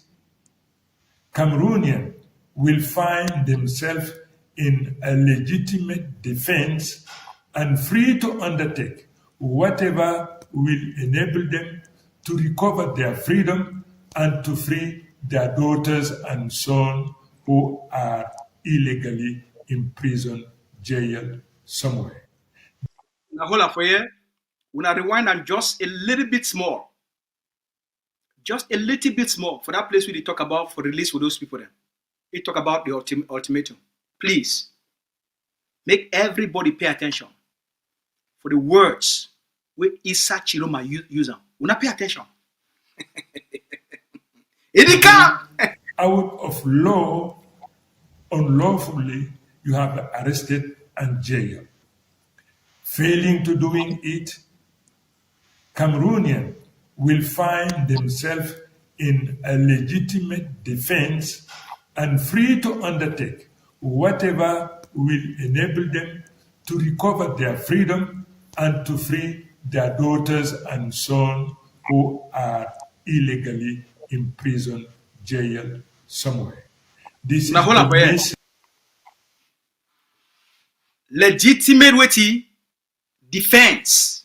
[SPEAKER 12] Cameroonians will find themselves in a legitimate defense and free to undertake whatever will enable them to recover their freedom and to free their daughters and sons who are illegally imprisoned, jailed somewhere.
[SPEAKER 9] Now hold up for here. When I rewind and just a little bit more. Just a little bit more for that place where they talk about for release for those people there. They talk about the ultimatum. Please, make everybody pay attention for the words where Issa Tchiroma use them. We not pay attention.
[SPEAKER 12] Out of law, unlawfully, you have arrested and jailed. Failing to doing it, Cameroonians will find themselves in a legitimate defense and free to undertake whatever will enable them to recover their freedom and to free their daughters and sons who are illegally imprisoned, jailed somewhere. This
[SPEAKER 9] now, hold up, legitimate defense.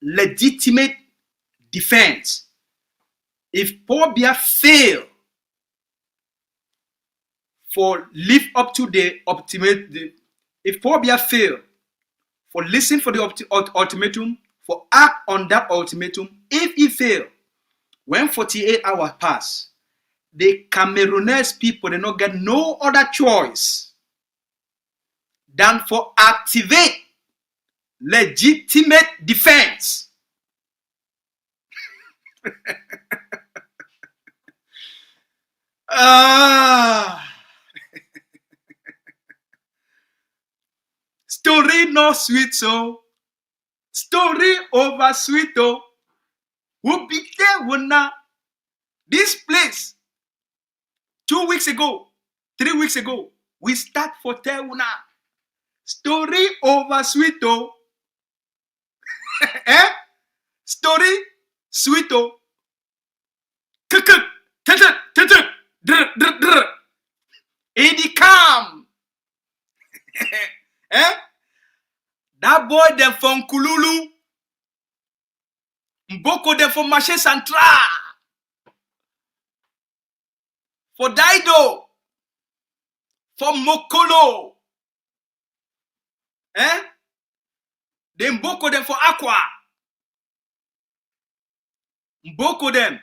[SPEAKER 9] Legitimate defense. If Pobia fail for live up to the ultimate, if Pobia fail for listen for the ultimatum, for act on that ultimatum, if he fail, when 48 hours pass, the Cameroonese people, they not get no other choice than for activate legitimate defense. Story no sweet so. Story over sweet oh. Who be there when now? This place 2 weeks ago, 3 weeks ago, we start for Teuna. Story over sweet oh. Eh? Story sweet oh. Eddie calm. Eh? That boy them from Kululu. Mboko them from Marché Central. For Daido. For Mokolo. Eh? They mboko them for Aqua. Mboko them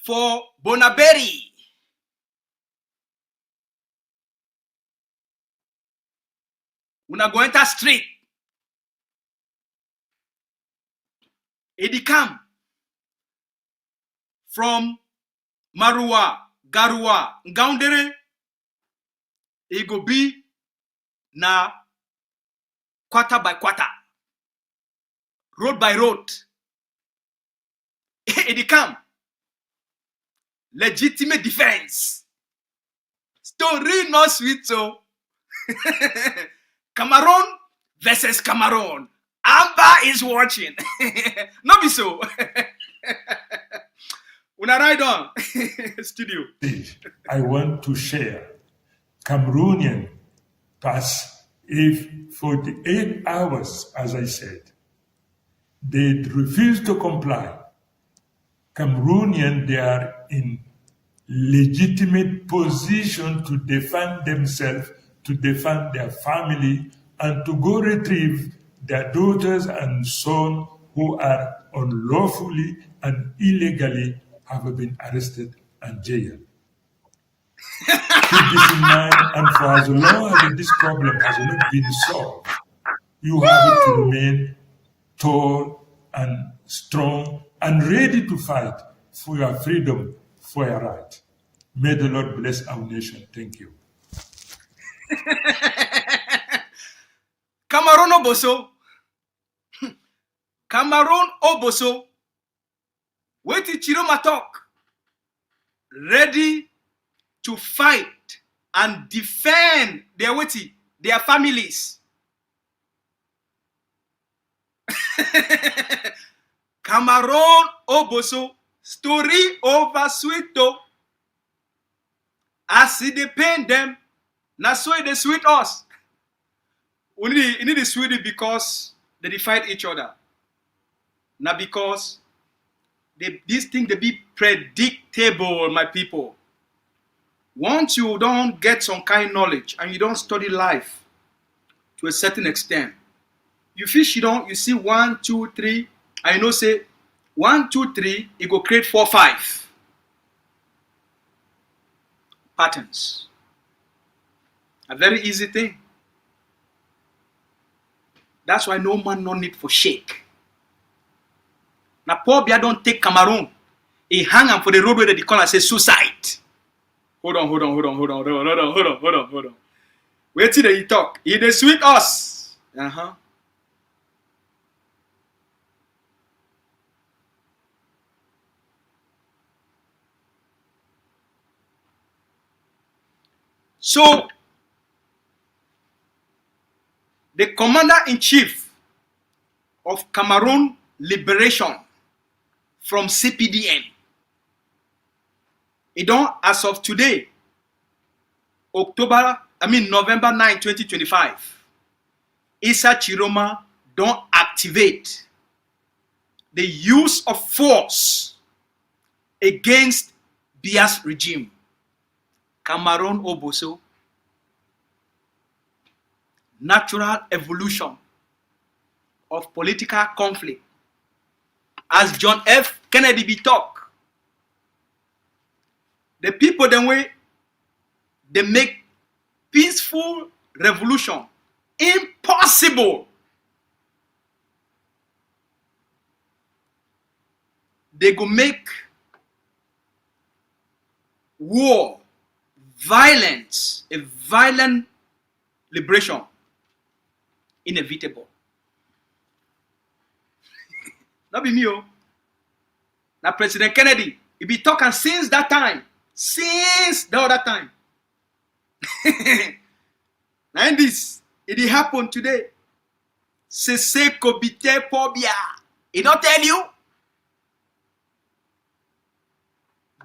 [SPEAKER 9] for Bonaberry. Una go enter street. Edi come from Marua, Garua, Ngaundere. It go be na quarter by quarter, road by road. It come legitimate defense. Story no sweet so. Cameroon versus Cameroon. Amba is watching. Not be so. Una ride on studio.
[SPEAKER 12] I want to share. Cameroonian pass if 48 hours, as I said, they refuse to comply. Cameroonian, they are in legitimate position to defend themselves, to defend their family, and to go retrieve their daughters and sons who are unlawfully and illegally have been arrested and jailed. Keep this in mind, and for as long as this problem has not been solved, you have to remain tall and strong and ready to fight for your freedom, for your right. May the Lord bless our nation. Thank you.
[SPEAKER 9] Cameroon Oboso. Cameroon Oboso. Wait till Tchiroma talk. Ready to fight and defend their families. Cameroon Oboso. Story over sweeto. As they pain them, now so they sweet us. We need to sweet it because they fight each other. Not because these things they be predictable, my people. Once you don't get some kind of knowledge and you don't study life to a certain extent, you see 1, 2, 3, and you know say 1, 2, 3, it go create 4, 5 patterns. A very easy thing. That's why no man no need for shake. Now Paul Biya don't take Cameroon. He hang him for the road where they call and say suicide. Hold on. Wait till he talk. He dey sweet us. So the commander-in-chief of Cameroon Liberation from CPDM, as of today, November 9, 2025, Issa Tchiroma don't activate the use of force against Biya's regime. Cameroon Oboso, natural evolution of political conflict. As John F. Kennedy be talk, the people then way they make peaceful revolution impossible. They go make war, violence, a violent liberation inevitable. Not be me, oh. Now President Kennedy, he be talking since that time. Since the other time. And this, it happened today. C'est comité pour bien. He don't tell you.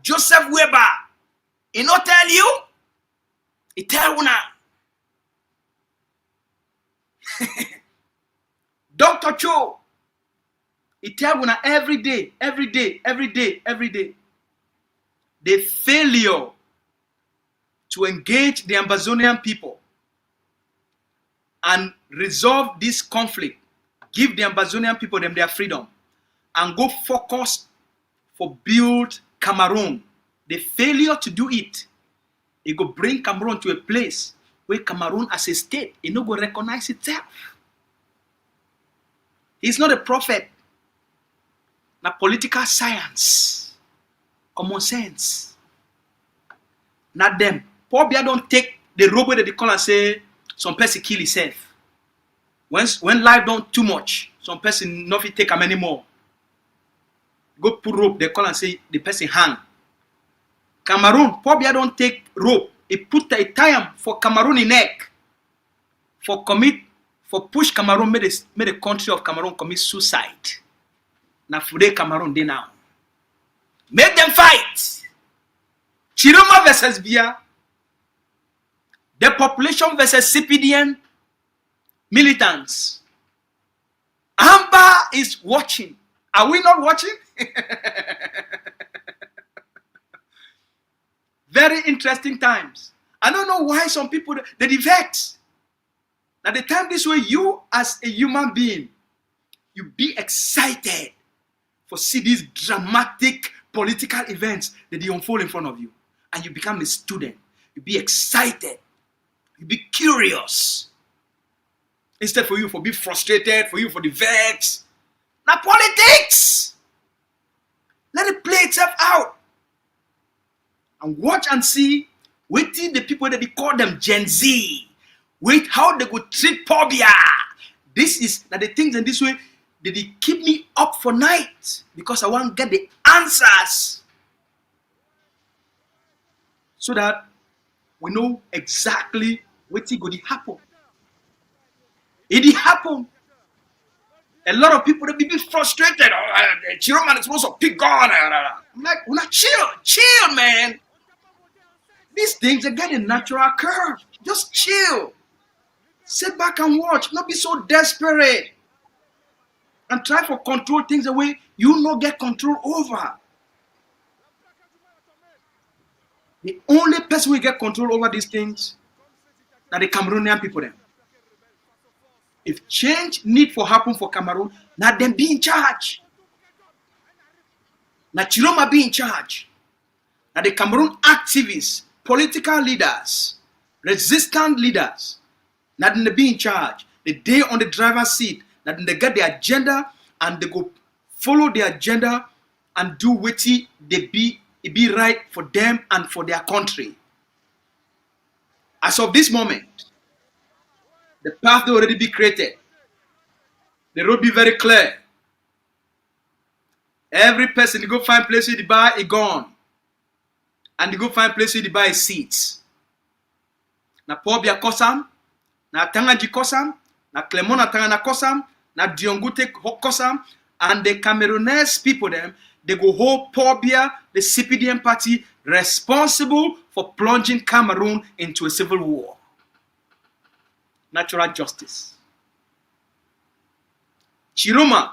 [SPEAKER 9] Joseph Weber, he not tell you. He tell you now. Dr. Cho, he tell you every day. The failure to engage the Amazonian people and resolve this conflict, give the Amazonian people their freedom, and go focus for build Cameroon. The failure to do it go bring Cameroon to a place where Cameroon as a state, it no go recognize itself. He's not a prophet. Na political science, common sense. Not them. Paul Biya don't take the robe that they call and say some person kill himself. When life don't too much, some person not fit take him anymore. Go put rope, they call and say the person hang. Cameroon, Paul Biya don't take rope. He put a tie for Cameroon in neck. For push Cameroon, made the country of Cameroon commit suicide. Now for the Cameroon they now. Make them fight. Tchiroma versus Biya. The population versus CPDM militants. Amba is watching. Are we not watching? Very interesting times. I don't know why some people they defect. At the time this way, you as a human being, you be excited for see these dramatic political events that they unfold in front of you. And you become a student. You be excited. You be curious. Instead for you for be frustrated, for you for the vex. Now politics. Let it play itself out. And watch and see. Wait till the people that they call them Gen Z. Wait how they go treat Pobia. This is now the things in this way that they keep me up for night because I want to get the answers so that we know exactly what is going to happen. It happen. A lot of people they be frustrated. Tchiroma is supposed to pick on. I'm like, we're not chill, man. These things are getting natural curve. Just chill. Sit back and watch. Not be so desperate. And try to control things away you not get control over. The only person who get control over these things are the Cameroonian people then. If change need for happen for Cameroon, now them be in charge. Now Tchiroma be in charge. Now the Cameroon activists, political leaders, resistant leaders, now they be in charge. The day on the driver's seat, now they get the agenda and they go follow the agenda and do what it be right for them and for their country. As of this moment, the path they already be created. The road be very clear. Every person they go find place where they buy a gun. And they go find place where they buy seats. Na Pobia Kosam, na Tangaji Kosam, na Clemona Tangana Kosam, na Diongute Kosam, and the Cameroonese people them, they go hold Pobia, the CPDM party, responsible for plunging Cameroon into a civil war. Natural justice. Tchiroma,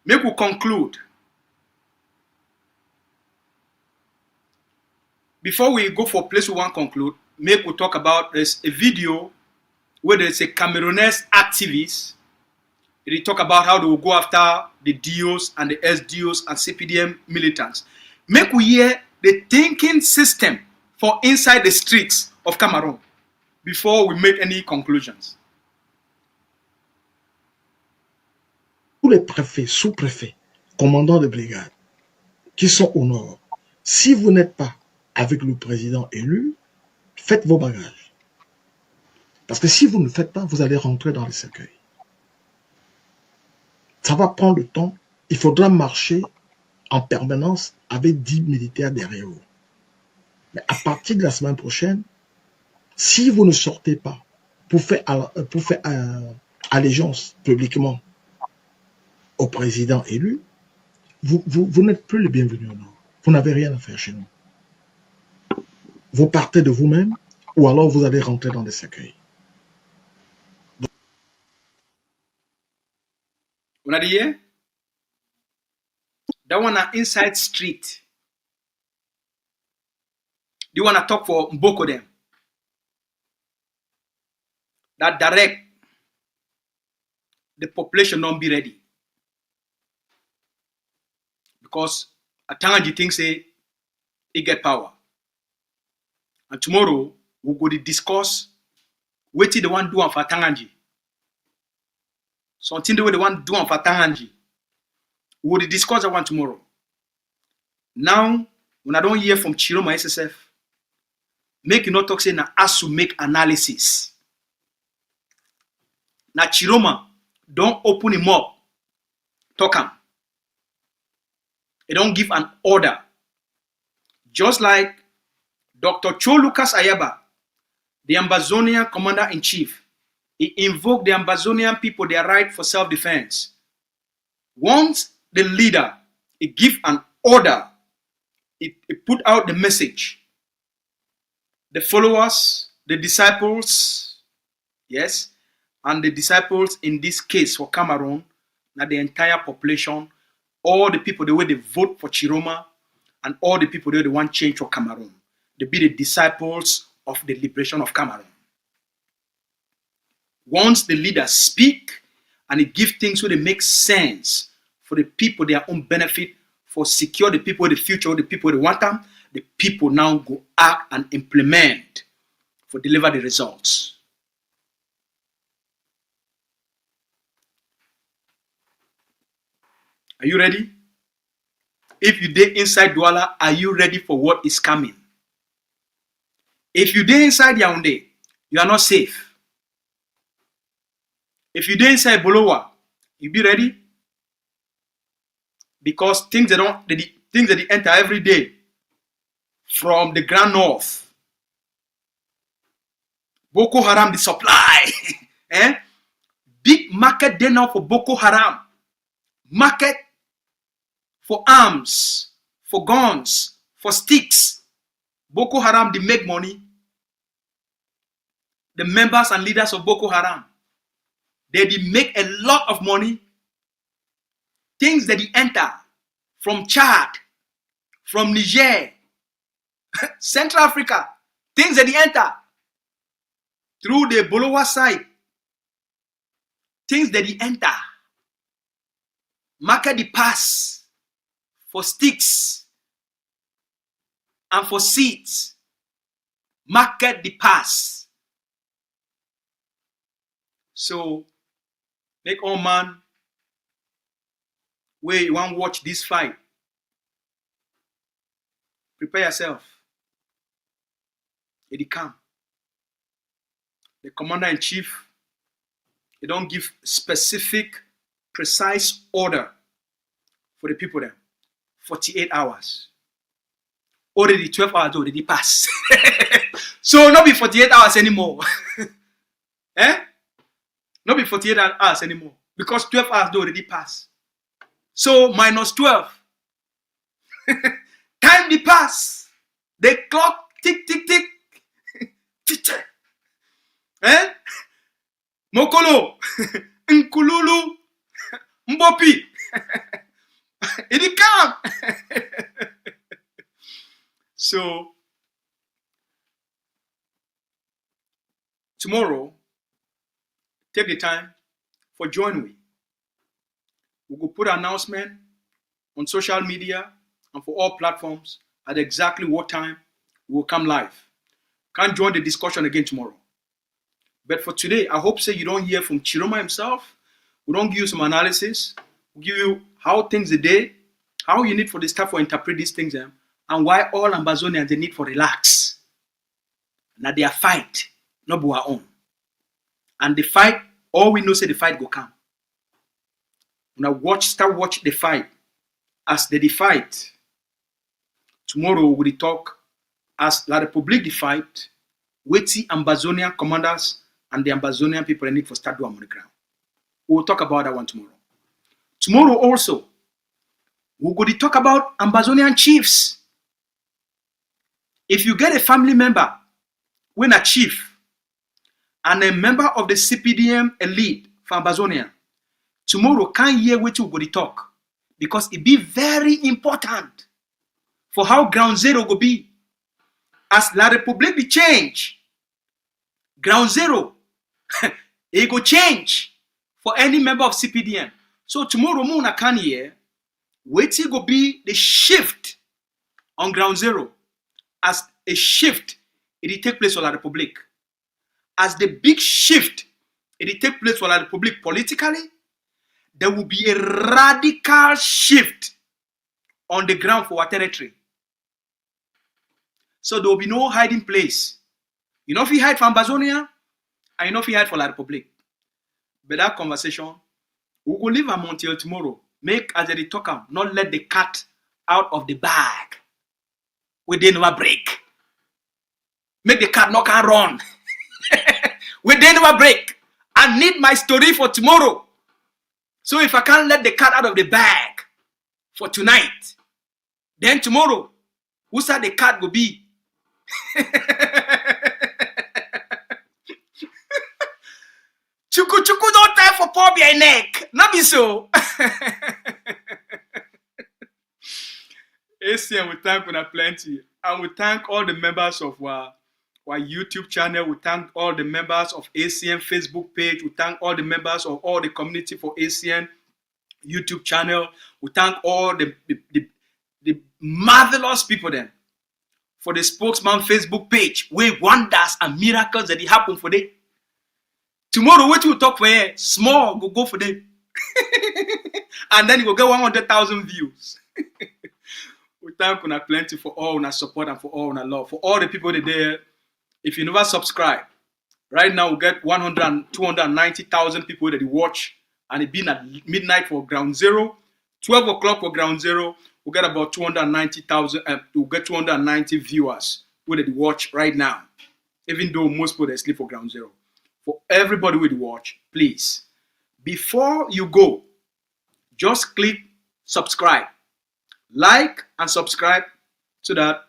[SPEAKER 9] make we conclude. Before we go for a place we want to conclude, make we talk about there's a video where there's a Cameroonese activist. They talk about how they will go after the DOs and the SDOs and CPDM militants. Make we hear the thinking system for inside the streets of Cameroon before we make any conclusions.
[SPEAKER 16] Tous les préfets, sous-préfets, commandants de brigade qui sont au nord, si vous n'êtes pas avec le président élu, faites vos bagages. Parce que si vous ne le faites pas, vous allez rentrer dans les cercueils. Ça va prendre le temps. Il faudra marcher en permanence avec 10 militaires derrière vous. Mais à partir de la semaine prochaine, si vous ne sortez pas pour faire allégeance publiquement au président élu, vous n'êtes plus le bienvenu au nord. Vous n'avez rien à faire chez nous. Vous partez de vous-même ou alors vous allez rentrer dans des cercueils.
[SPEAKER 9] On a dit here? That one are inside street. They want to talk for Mboko them. That direct the population don't be ready. Because Atangaji thinks he get power. And tomorrow we'll go to discuss what the one do for Atangaji. Something the way they want to do for Atangaji. We will discuss that one tomorrow. Now, when I don't hear from Tchiroma SSF, make you not talk say na as to make analysis. Now Tchiroma, don't open him up. Talk him. He don't give an order. Just like Dr. Cho Lucas Ayaba, the Ambazonian commander-in-chief, he invoked the Ambazonian people their right for self-defense. Once the leader, he give an order, he put out the message. The followers, the disciples, yes, and the disciples in this case for Cameroon, now the entire population, all the people, the way they vote for Tchiroma, and all the people, the way they want change for Cameroon. They be the disciples of the liberation of Cameroon. Once the leaders speak and they give things where they make sense for the people, their own benefit, for secure the people, the future, the people they want them, the people now go act and implement for deliver the results. Are you ready? If you dey inside Douala, are you ready for what is coming? If you dey inside Yaoundé, you are not safe. If you dey inside Bolowa, you be ready? Because things that they enter every day from the Grand North. Boko Haram, the supply. Big market there now for Boko Haram. Market for arms, for guns, for sticks. Boko Haram, they make money. The members and leaders of Boko Haram, they make a lot of money. Things that they enter from Chad, from Niger, Central Africa, things that they enter through the Bolowa side, things that they enter, market the pass for sticks and for seeds, market the pass. So, make all man, where you want to watch this fight, prepare yourself. It come. The commander-in-chief, they don't give specific, precise order for the people there. 48 hours. Already 12 hours already pass. So not be 48 hours anymore. Not be 48 hours anymore. Because 12 hours already pass. So minus 12. Time the pass. The clock tick tick tick. Mokolo, Nkululu, Mbopi. It come. So tomorrow, take the time for join we. We will put an announcement on social media and for all platforms at exactly what time we will come live. Can't join the discussion again tomorrow. But for today, I hope you don't hear from Tchiroma himself. We don't give you some analysis. We give you how things are there, how you need for the staff to interpret these things, and why all Ambazonians they need for relax. Now they are fight, not by our own. And the fight, all we know say the fight go come. Now start watch the fight. As they fight, tomorrow we will talk as La République the fight, weighty Ambazonian commanders and the Ambazonian people need for start doing on the ground. We will talk about that one tomorrow. Tomorrow also, we're going to talk about Ambazonian chiefs. If you get a family member, when a chief, and a member of the CPDM elite for Ambazonia, tomorrow can't hear what you're going to talk. Because it be very important for how ground zero will be. As La République be change, ground zero, it go change for any member of CPDM. So tomorrow Muna can hear, wait till go be the shift on ground zero. As a shift, it take place for La République. As the big shift, it take place for La République politically, there will be a radical shift on the ground for our territory. So there will be no hiding place. You know if you hide for Ambazonia, and you know if you hide for La République. But that conversation, we will leave them until tomorrow. Make as they talk am, not let the cat out of the bag. We didn't never break. Make the cat not can run. We didn't never break. I need my story for tomorrow. So if I can't let the cat out of the bag for tonight, then tomorrow, who's that the cat will be? Chuku don't time for poor behind neck. Not be so. ACM we thank you plenty. And we thank all the members of our our YouTube channel. We thank all the members of ACN Facebook page. We thank all the members of all the community for ACN YouTube channel. We thank all the marvelous people then for the Spokesman Facebook page, where wonders and miracles that happen for them. Tomorrow, what you talk for here, small, go for them. And then you will get 100,000 views. We thank you plenty for all our support and for all our love. For all the people that are there, if you never subscribe, right now we get 290,000 people that watch, and it been at midnight for Ground Zero, 12 o'clock for Ground Zero, we get about 290,000, we get 290 viewers who they watch right now, even though most people they sleep for Ground Zero. For everybody who they watch, please, before you go, just click subscribe, like and subscribe, so that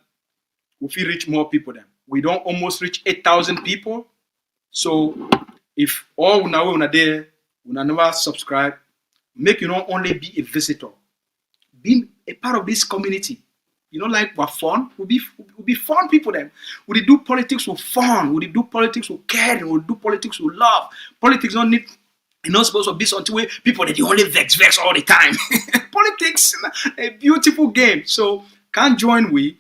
[SPEAKER 9] we will reach more people then. We don't almost reach 8,000 people. So if all una there, una never subscribe, make you not only be a visitor, be a part of this community. You know, like we're fun. We'll be fun people then. We do politics with fun. We do politics with caring. We do politics with love. Politics don't need, you're not supposed to be something where people that they only vex all the time. Politics, a beautiful game. So can join we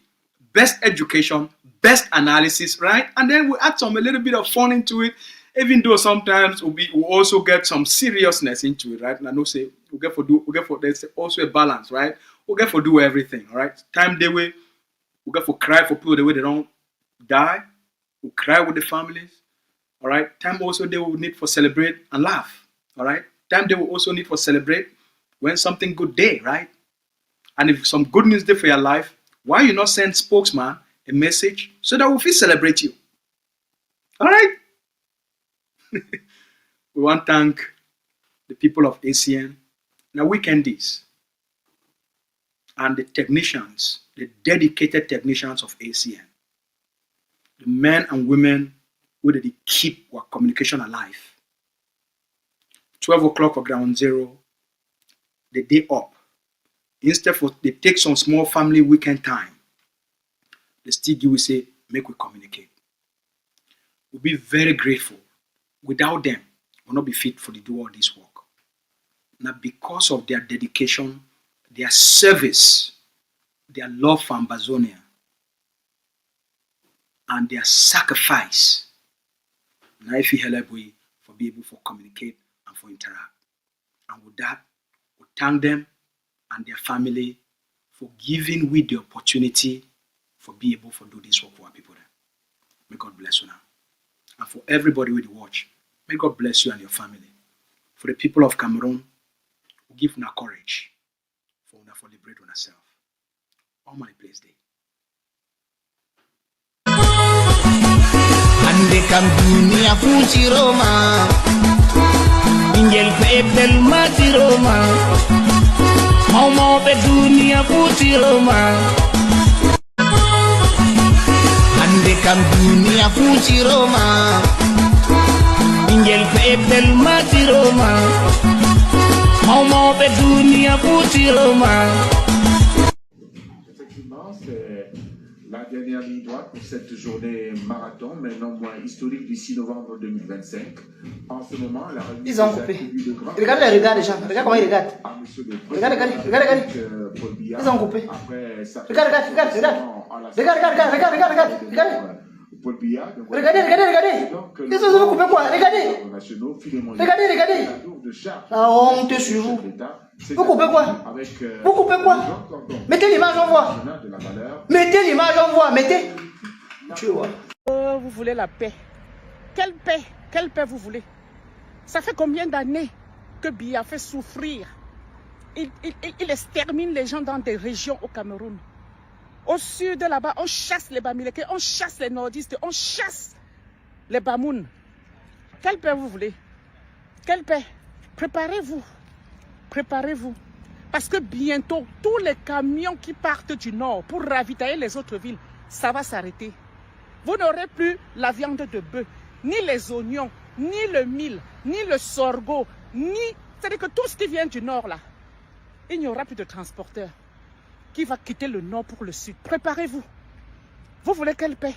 [SPEAKER 9] best education, best analysis, right? And then we add a little bit of fun into it, even though sometimes we also get some seriousness into it, right? And I know say there's also a balance, right? We get for do everything, all right? Time they way, we get for cry for people the way they don't die. We cry with the families, all right? Time also they will need for celebrate and laugh, all right? Time they will also need for celebrate when something good day, right? And if some good news there for your life, why you not send Spokesman a message so that we will celebrate you? All right? We want to thank the people of ACN, now weekendies, and the technicians, the dedicated technicians of ACN, the men and women who did keep our communication alive. 12 o'clock for Ground Zero, the day up. Instead for they take some small family weekend time, they still give us say, make we communicate. We'll be very grateful. Without them, we'll not be fit for to do all this work. Now, because of their dedication, their service, their love for Ambazonia, and their sacrifice, now if you help we for be able to communicate and for interact. And with that, we thank them and their family for giving we the opportunity for be able to do this work for our people. May God bless you now. And for everybody who watch, may God bless you and your family. For the people of Cameroon, we give una courage for liberate ourselves. All my place day.
[SPEAKER 17] Ande kam dunia fu Tchiroma, ingel pepel ma Tchiroma, maumo be dunia fu Tchiroma. Ande kam dunia fu Tchiroma, ingel pepel ma Tchiroma, maumo be dunia fu Tchiroma.
[SPEAKER 18] C'est la dernière ligne droite pour cette journée marathon, mais non moins historique du 6 novembre 2025. En ce moment, la remise
[SPEAKER 19] ils ont coupé. Regardez les gens. Regarde comment ils regardent. Regardez. Ils ont coupé. Regarde. Regardez. Ils ont coupé quoi? Regardez. La honte sur vous. Vous coupez quoi? Mettez l'image en voix. Mettez. Tu vois.
[SPEAKER 5] Vous voulez la paix. Quelle paix vous voulez? Ça fait combien d'années que Biya fait souffrir? Il extermine les gens dans des régions au Cameroun. Au sud là-bas, on chasse les Bamileke, on chasse les nordistes, on chasse les Bamoun. Quelle paix vous voulez? Quelle paix? Préparez-vous. Parce que bientôt, tous les camions qui partent du nord pour ravitailler les autres villes, ça va s'arrêter. Vous n'aurez plus la viande de bœuf, ni les oignons, ni le mil, ni le sorgho, c'est-à-dire que tout ce qui vient du nord là, il n'y aura plus de transporteur qui va quitter le nord pour le sud. Préparez-vous. Vous voulez quelle paix?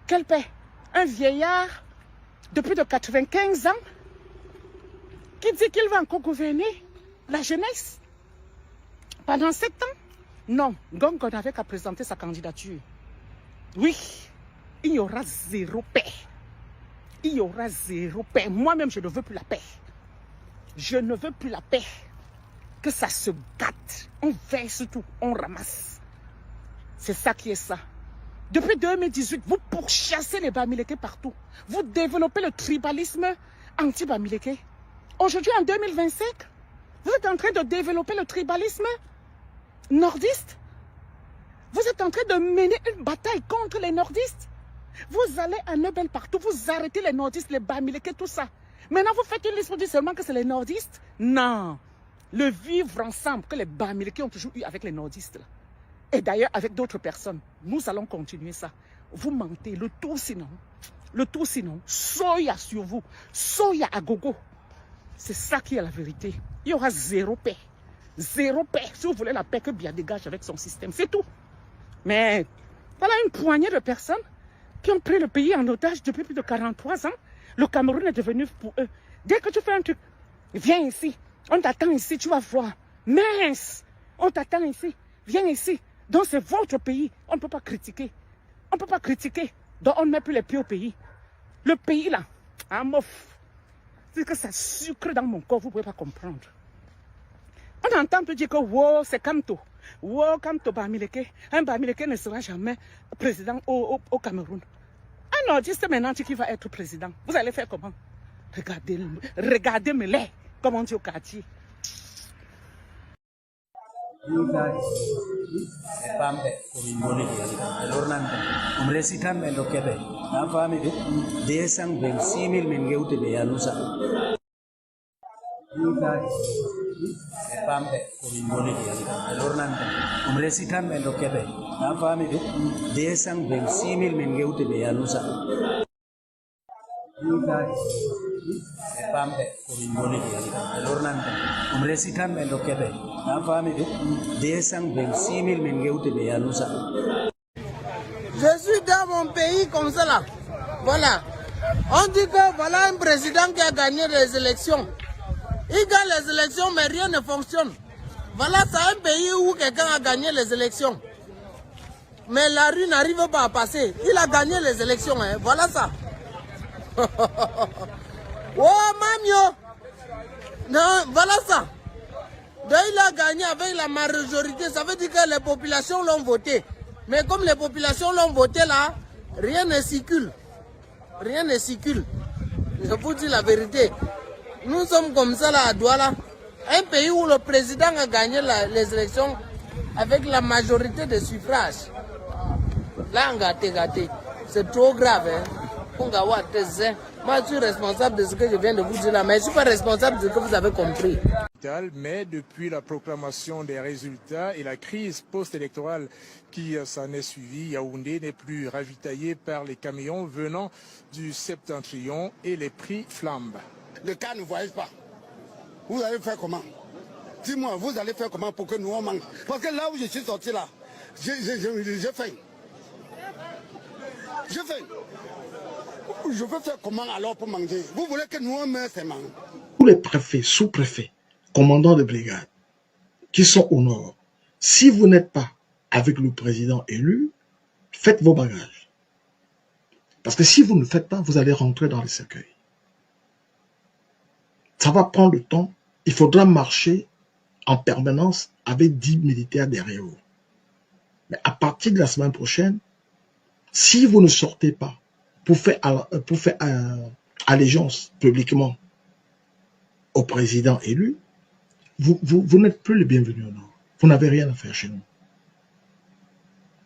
[SPEAKER 5] Quelle paix? Un vieillard de plus de 95 ans qui dit qu'il va encore gouverner la jeunesse pendant 7 ans? Non, donc on n'avait qu'à présenter sa candidature. Oui, il y aura zéro paix. Il y aura zéro paix. Moi-même, je ne veux plus la paix. Je ne veux plus la paix. Que ça se gâte. On verse tout, on ramasse. C'est ça qui est ça. Depuis 2018, vous pourchassez les Bamileke partout. Vous développez le tribalisme anti-Bamileke. Aujourd'hui, en 2025, vous êtes en train de développer le tribalisme nordiste. Vous êtes en train de mener une bataille contre les nordistes. Vous allez à Nebel partout, vous arrêtez les nordistes, les Bamileke, tout ça. Maintenant, vous faites une liste pour dire seulement que c'est les nordistes? Non. Le vivre ensemble que les Bamileke ont toujours eu avec les nordistes. Là. Et d'ailleurs, avec d'autres personnes. Nous allons continuer ça. Vous mentez. Le tout sinon, soya sur vous. Soya à gogo. C'est ça qui est la vérité. Il y aura zéro paix. Zéro paix. Si vous voulez la paix que Biya dégage avec son système, c'est tout. Mais voilà une poignée de personnes qui ont pris le pays en otage depuis plus de 43 ans. Le Cameroun est devenu pour eux. Dès que tu fais un truc, viens ici. On t'attend ici, tu vas voir. Mince, on t'attend ici. Viens ici. Donc c'est votre pays. On ne peut pas critiquer. On ne peut pas critiquer. Donc on ne met plus les pieds au pays. Le pays là, en mof. C'est que ça sucre dans mon corps, vous ne pouvez pas comprendre. On entend te dire que wow, c'est Kamto. Wow, Kamto Bamileke. Un Bamileke ne sera jamais président au Cameroun. Un nordiste maintenant qui va être président. Vous allez faire comment? Regardez-moi-les, comme on dit au quartier.
[SPEAKER 20] Je suis dans mon pays comme ça là. Voilà. On dit que voilà un président qui a gagné les élections. Il gagne les élections mais rien ne fonctionne. Voilà, c'est un pays où quelqu'un a gagné les élections. Mais la rue n'arrive pas à passer. Il a gagné les élections, hein. Voilà ça. Oh, mamio. Non, voilà ça. Donc il a gagné avec la majorité. Ça veut dire que les populations l'ont voté. Mais comme les populations l'ont voté là, rien ne circule. Rien ne circule. Je vous dis la vérité. Nous sommes comme ça là à Douala. Un pays où le président a gagné les élections avec la majorité des suffrages. Là, on gâté. C'est trop grave. Hein? Moi, je suis responsable de ce que je viens de vous dire là, mais je ne suis pas responsable de ce que vous avez compris.
[SPEAKER 21] Mais depuis la proclamation des résultats et la crise post-électorale qui s'en est suivie, Yaoundé n'est plus ravitaillé par les camions venant du septentrion et les prix flambent.
[SPEAKER 22] Le cas ne voyage pas. Vous allez faire comment? Dis-moi, vous allez faire comment pour que nous on mange? Parce que là où je suis sorti là, j'ai faim. J'ai faim. Je veux faire comment alors pour manger? Vous voulez que nous on meure seulement?
[SPEAKER 16] Tous les préfets, sous-préfets, commandants de brigade qui sont au nord, si vous n'êtes pas avec le président élu, faites vos bagages. Parce que si vous ne le faites pas, vous allez rentrer dans les cercueils. Ça va prendre le temps. Il faudra marcher en permanence avec 10 militaires derrière vous. Mais à partir de la semaine prochaine, si vous ne sortez pas pour faire allégeance publiquement au président élu, vous n'êtes plus le bienvenu au nord. Vous n'avez rien à faire chez nous.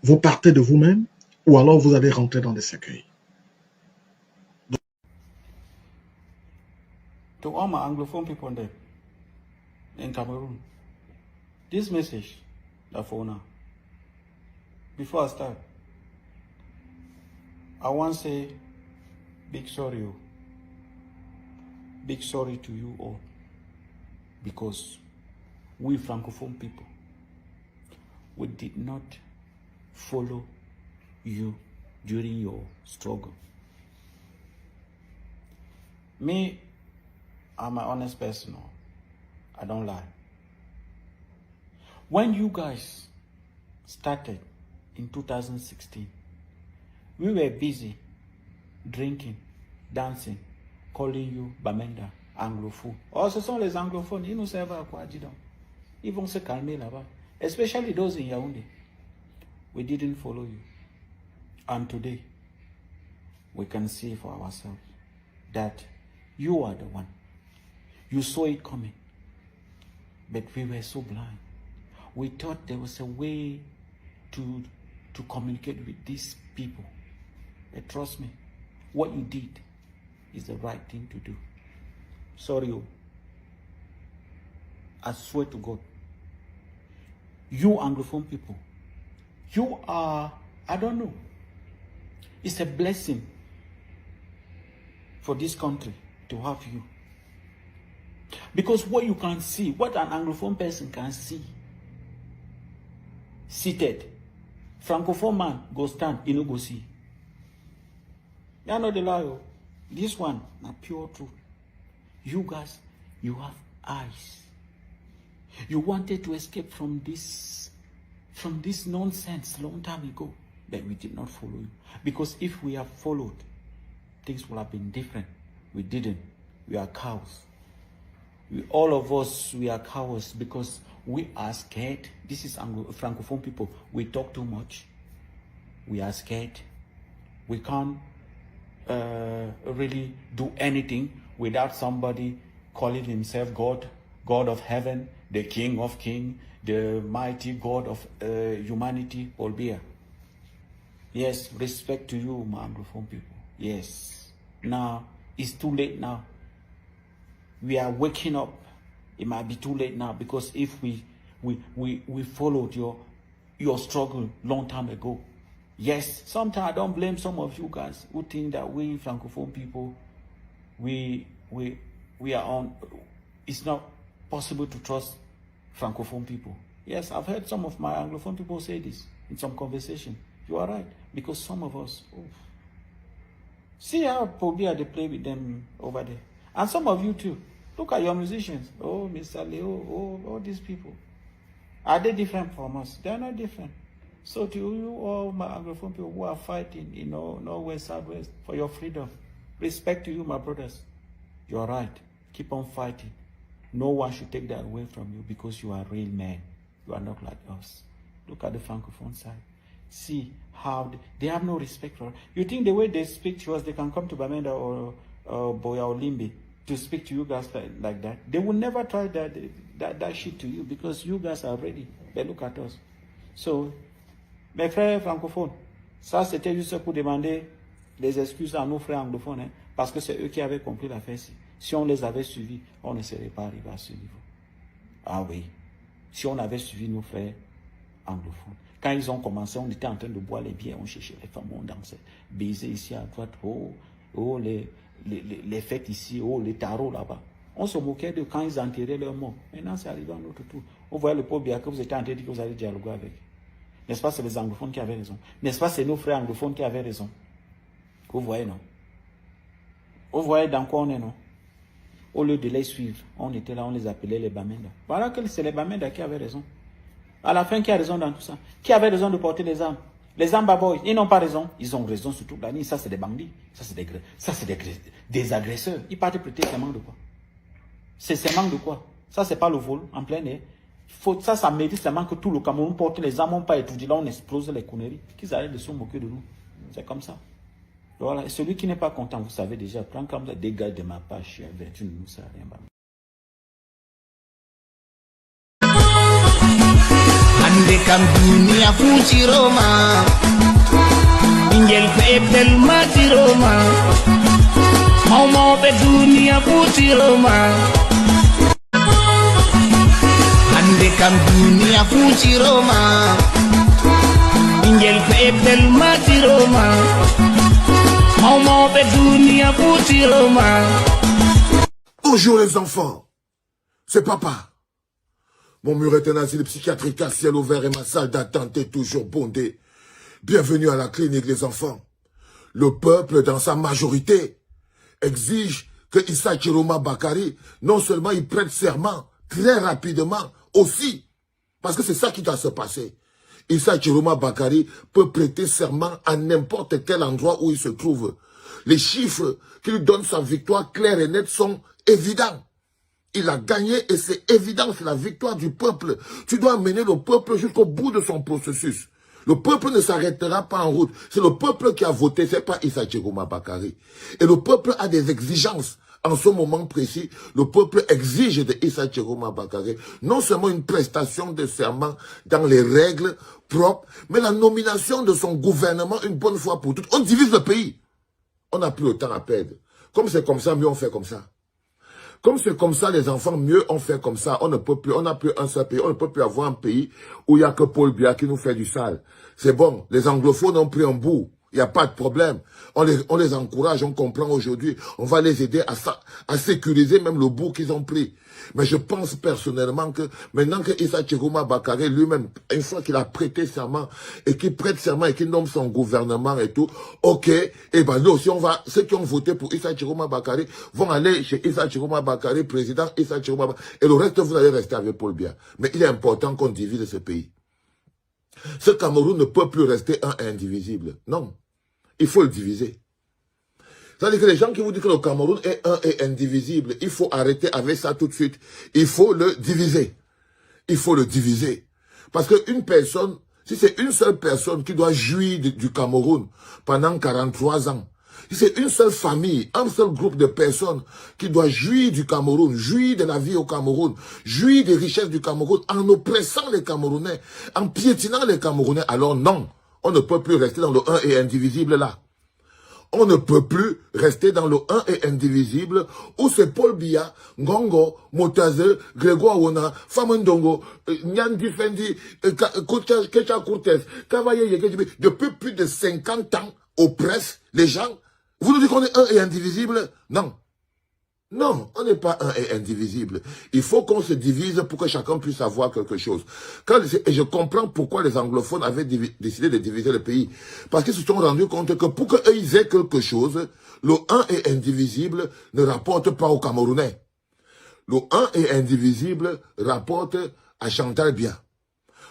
[SPEAKER 16] Vous partez de vous-même ou alors vous allez rentrer dans des cercueils.
[SPEAKER 23] To all my Anglophone people there in Cameroon, this message is for now. Before I start, I want to say big sorry. Big sorry to you all. Because we Francophone people, we did not follow you during your struggle. Me, I'm an honest person. I don't lie. When you guys started in 2016, we were busy drinking, dancing, calling you Bamenda, anglophone. Oh, ce sont les anglophones, ils ne savent à quoi dire. Ils vont se calmer là-bas. Especially those in Yaoundé. We didn't follow you. And today, we can see for ourselves that you are the one. You saw it coming. But we were so blind. We thought there was a way to communicate with these people. But trust me, what you did is the right thing to do. Sorry, I swear to God, you Anglophone people, you are, I don't know, it's a blessing for this country to have you. Because what you can see, what an Anglophone person can see, seated, Francophone man go stand, you know, go see. You know the lie. This one, not pure truth. You guys, you have eyes. You wanted to escape from this nonsense long time ago, but we did not follow you. Because if we have followed, things would have been different. We didn't. We are cows. All of us, we are cowards because we are scared. This is Francophone people. We talk too much. We are scared. We can't really do anything without somebody calling himself God, God of heaven, the King of kings, the mighty God of humanity, Olbia. Yes, respect to you, my Anglophone people. Yes. Now, it's too late now. We are waking up. It might be too late now because if we followed your struggle long time ago. Yes, sometimes I don't blame some of you guys who think that we Francophone people, we are on. It's not possible to trust Francophone people. Yes, I've heard some of my Anglophone people say this in some conversation. You are right, because some of us, see how Pobia they play with them over there, and some of you too. Look at your musicians. Oh, Mr. Leo, all these people. Are they different from us? They are not different. So to you, all my Anglophone people who are fighting, northwest, southwest, for your freedom, respect to you, my brothers. You are right. Keep on fighting. No one should take that away from you because you are real men. You are not like us. Look at the Francophone side. See how they have no respect for us. You think the way they speak to us, they can come to Bamenda or Boya or Limbe to speak to you guys like that? They will never try that shit to you because you guys are ready. But look at us. So, mes frères francophones, ça c'était juste pour demander des excuses à nos frères anglophones, hein, parce que c'est eux qui avaient compris l'affaire. Si on les avait suivis, on ne serait pas arrivé à ce niveau. Ah oui, si on avait suivi nos frères anglophones. Quand ils ont commencé, on était en train de boire les bières, on cherchait les femmes, on dansait, baiser ici à droite, les fêtes ici, les tarots là-bas. On se moquait de quand ils enterraient leurs morts. Maintenant, c'est arrivé à notre tour. On voyait le pauvre Biya que vous étiez en train de dire que vous allez dialoguer avec. N'est-ce pas, c'est les anglophones qui avaient raison. N'est-ce pas, c'est nos frères anglophones qui avaient raison. Vous voyez, non? Vous voyez dans quoi on est, non? Au lieu de les suivre, on était là, on les appelait les Bamenda. Voilà que c'est les Bamenda qui avaient raison. À la fin, qui a raison dans tout ça? Qui avait raison de porter les armes? Les Ambaboy, ils n'ont pas raison. Ils ont raison sur toute la ligne. Ça, c'est des bandits. Ça, c'est des agresseurs. Ils partent prêter serment de quoi? C'est serment de quoi? Ça, c'est pas le vol en plein air. Ça mérite seulement que tout le Cameroun porte les armes, on pas étudié. Là, on explose les conneries. Qu'ils arrêtent de se moquer de nous. C'est comme ça. Voilà. Et celui qui n'est pas content, vous savez déjà, prends comme ça des gars de ma page. Je suis averti, nous, ça rien.
[SPEAKER 17] Ande kam dunia fu Tchiroma, ingel pepel ma Tchiroma, maumo be dunia fu Tchiroma. Ande kam dunia fu Tchiroma, ingel pepel ma Tchiroma, maumo be dunia fu Tchiroma.
[SPEAKER 2] Bonjour les enfants, c'est papa. Mon mur est un asile psychiatrique à ciel ouvert et ma salle d'attente est toujours bondée. Bienvenue à la clinique les enfants. le peuple dans sa majorité exige que Issa Tchiroma Bakari, non seulement il prête serment très rapidement aussi, parce que c'est ça qui doit se passer. Issa Tchiroma Bakari peut prêter serment à n'importe quel endroit où il se trouve. Les chiffres qui lui donnent sa victoire claire et nette sont évidents. Il a gagné et c'est évident, c'est la victoire du peuple. Tu dois amener le peuple jusqu'au bout de son processus. Le peuple ne s'arrêtera pas en route. C'est le peuple qui a voté, c'est pas Issa Tchiroma Bakari. Et le peuple a des exigences. En ce moment précis, le peuple exige de Issa Tchiroma Bakari non seulement une prestation de serment dans les règles propres, mais la nomination de son gouvernement une bonne fois pour toutes. On divise le pays. On n'a plus le temps à perdre. Comme c'est comme ça, mieux on fait comme ça. Comme c'est comme ça, les enfants, mieux on fait comme ça. On ne peut plus, on n'a plus un seul pays. On ne peut plus avoir un pays où il n'y a que Paul Biya qui nous fait du sale. C'est bon. Les anglophones ont pris un bout. Il n'y a pas de problème. On les encourage, on comprend aujourd'hui. On va les aider à sécuriser même le bout qu'ils ont pris. Mais je pense personnellement que maintenant que Issa Tchiroma Bakari lui-même, une fois qu'il a prêté serment et qu'il prête serment et qu'il nomme son gouvernement et tout, ok, et ben nous aussi ceux qui ont voté pour Issa Tchiroma Bakari vont aller chez Issa Tchiroma Bakari, président Issa Tchiroma Bakari, et le reste vous allez rester avec Paul Biya. Mais il est important qu'on divise ce pays. Ce Cameroun ne peut plus rester un indivisible. Non. Il faut le diviser. C'est-à-dire que les gens qui vous disent que le Cameroun est un et indivisible, il faut arrêter avec ça tout de suite. Il faut le diviser. Il faut le diviser. Parce qu'une personne, si c'est une seule personne qui doit jouir du Cameroun pendant 43 ans, si c'est une seule famille, un seul groupe de personnes qui doit jouir du Cameroun, jouir de la vie au Cameroun, jouir des richesses du Cameroun, en oppressant les Camerounais, en piétinant les Camerounais, alors non, on ne peut plus rester dans le un et indivisible là. On ne peut plus rester dans le un et indivisible où c'est Paul Biya, Ngongo, Motaze, Grégoire Wona, Famendongo, Nyan Difendi, Kecha Cortez, Kavaye Yegejibi, depuis plus de 50 ans, oppresse les gens. Vous nous dites qu'on est un et indivisible? Non. Non, on n'est pas un et indivisible. Il faut qu'on se divise pour que chacun puisse avoir quelque chose. Et je comprends pourquoi les anglophones avaient décidé de diviser le pays. Parce qu'ils se sont rendus compte que pour qu'ils aient quelque chose, le un et indivisible ne rapporte pas aux Camerounais. Le un et indivisible rapporte à Chantal Biya.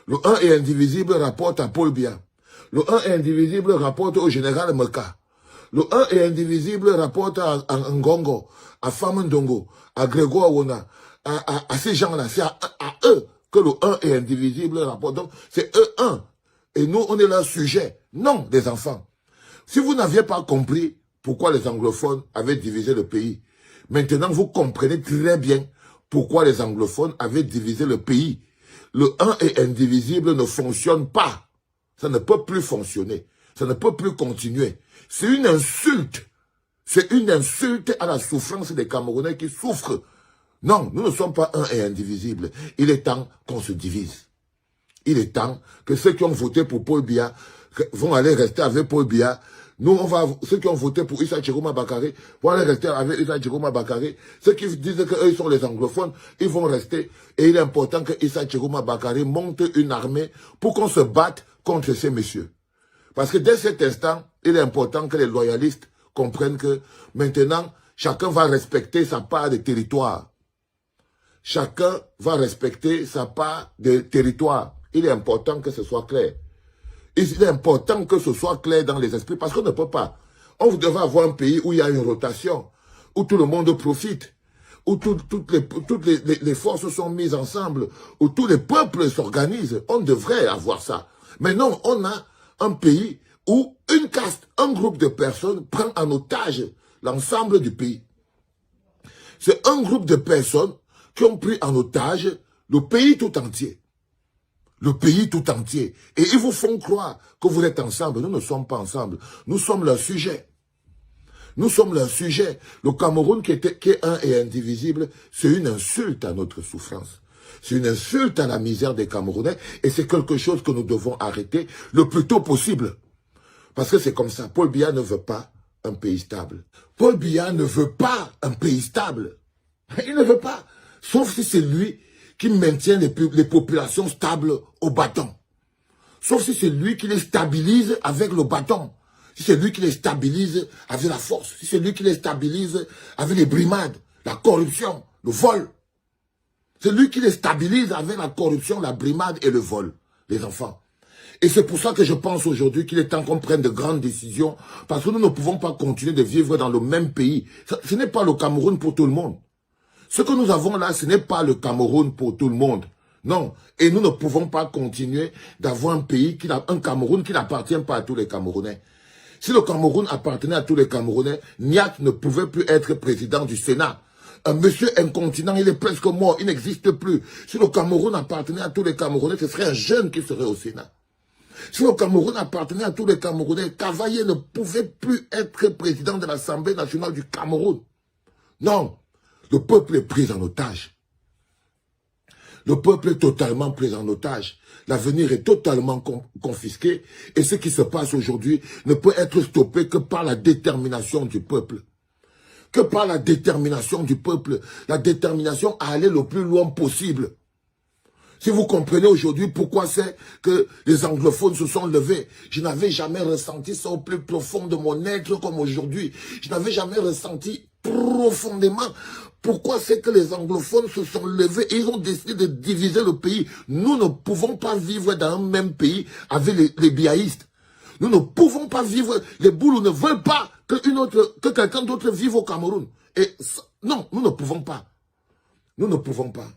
[SPEAKER 2] Le un et indivisible rapporte à Paul Biya. Le un et indivisible rapporte au général Meka. Le un et indivisible rapporte à Ngongo, à Famendongo, à Grégoire Wona, à ces gens-là. C'est à eux que le un est indivisible rapporte. Donc, c'est eux un. Et nous, on est leur sujet. Non, les enfants. Si vous n'aviez pas compris pourquoi les anglophones avaient divisé le pays, maintenant vous comprenez très bien pourquoi les anglophones avaient divisé le pays. Le un et indivisible ne fonctionne pas. Ça ne peut plus fonctionner. Ça ne peut plus continuer. C'est une insulte. C'est une insulte à la souffrance des Camerounais qui souffrent. Non, nous ne sommes pas un et indivisible. Il est temps qu'on se divise. Il est temps que ceux qui ont voté pour Paul Biya vont aller rester avec Paul Biya. Nous, ceux qui ont voté pour Issa Tchiroma Bakari vont aller rester avec Issa Tchiroma Bakari. Ceux qui disent qu'eux sont les anglophones, ils vont rester. Et il est important que Issa Tchiroma Bakari monte une armée pour qu'on se batte contre ces messieurs. Parce que dès cet instant, il est important que les loyalistes comprennent que maintenant, chacun va respecter sa part de territoire. Chacun va respecter sa part de territoire. Il est important que ce soit clair. Il est important que ce soit clair dans les esprits parce qu'on ne peut pas. On devrait avoir un pays où il y a une rotation, où tout le monde profite, où toutes les forces sont mises ensemble, où tous les peuples s'organisent. On devrait avoir ça. Mais non, on a un pays où une caste, un groupe de personnes prend en otage l'ensemble du pays. C'est un groupe de personnes qui ont pris en otage le pays tout entier. Le pays tout entier. Et ils vous font croire que vous êtes ensemble. Nous ne sommes pas ensemble. Nous sommes leur sujet. Nous sommes leur sujet. Le Cameroun qui est un et indivisible, c'est une insulte à notre souffrance. C'est une insulte à la misère des Camerounais et c'est quelque chose que nous devons arrêter le plus tôt possible. Parce que c'est comme ça. Paul Biya ne veut pas un pays stable. Paul Biya ne veut pas un pays stable. Il ne veut pas. Sauf si c'est lui qui maintient les populations stables au bâton. Sauf si c'est lui qui les stabilise avec le bâton. si c'est lui qui les stabilise avec la force, si c'est lui qui les stabilise avec les brimades, la corruption, le vol, c'est lui qui les stabilise avec la corruption, la brimade et le vol, les enfants. Et c'est pour ça que je pense aujourd'hui qu'il est temps qu'on prenne de grandes décisions, parce que nous ne pouvons pas continuer de vivre dans le même pays. Ce n'est pas le Cameroun pour tout le monde. Ce que nous avons là, ce n'est pas le Cameroun pour tout le monde. Non. Et nous ne pouvons pas continuer d'avoir un Cameroun qui n'appartient pas à tous les Camerounais. Si le Cameroun appartenait à tous les Camerounais, Niat ne pouvait plus être président du Sénat. Un monsieur incontinent, il est presque mort, il n'existe plus. Si le Cameroun appartenait à tous les Camerounais, ce serait un jeune qui serait au Sénat. Si le Cameroun appartenait à tous les Camerounais, Cavaillé ne pouvait plus être président de l'Assemblée nationale du Cameroun. Non, le peuple est pris en otage. Le peuple est totalement pris en otage. L'avenir est totalement confisqué. Et ce qui se passe aujourd'hui ne peut être stoppé que par la détermination du peuple. Que par la détermination du peuple. La détermination à aller le plus loin possible. Si vous comprenez aujourd'hui pourquoi c'est que les anglophones se sont levés, je n'avais jamais ressenti ça au plus profond de mon être comme aujourd'hui. Je n'avais jamais ressenti profondément pourquoi c'est que les anglophones se sont levés et ils ont décidé de diviser le pays. Nous ne pouvons pas vivre dans un même pays avec les biaïstes. Nous ne pouvons pas vivre, les Boulous ne veulent pas que quelqu'un d'autre vive au Cameroun. Et ça, non, nous ne pouvons pas. Nous ne pouvons pas.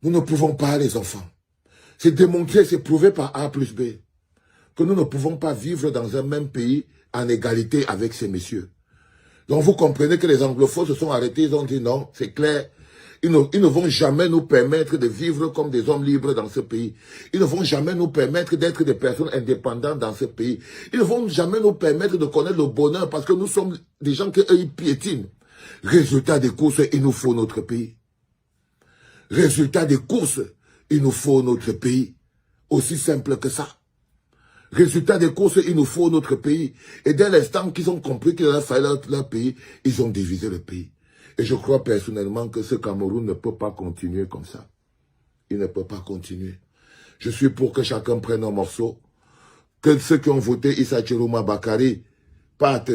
[SPEAKER 2] Nous ne pouvons pas, les enfants. C'est démontré, c'est prouvé par A plus B, que nous ne pouvons pas vivre dans un même pays en égalité avec ces messieurs. Donc vous comprenez que les anglophones se sont arrêtés, ils ont dit non, c'est clair, ils ne vont jamais nous permettre de vivre comme des hommes libres dans ce pays. Ils ne vont jamais nous permettre d'être des personnes indépendantes dans ce pays. Ils ne vont jamais nous permettre de connaître le bonheur parce que nous sommes des gens qui eux, ils piétinent. Résultat des courses, il nous faut notre pays. Résultat des courses, il nous faut notre pays. Aussi simple que ça. Résultat des courses, il nous faut notre pays. Et dès l'instant qu'ils ont compris qu'il leur fallait leur pays, ils ont divisé le pays. Et je crois personnellement que ce Cameroun ne peut pas continuer comme ça. Il ne peut pas continuer. Je suis pour que chacun prenne un morceau. Que ceux qui ont voté Issa Tchiroma Bakari partent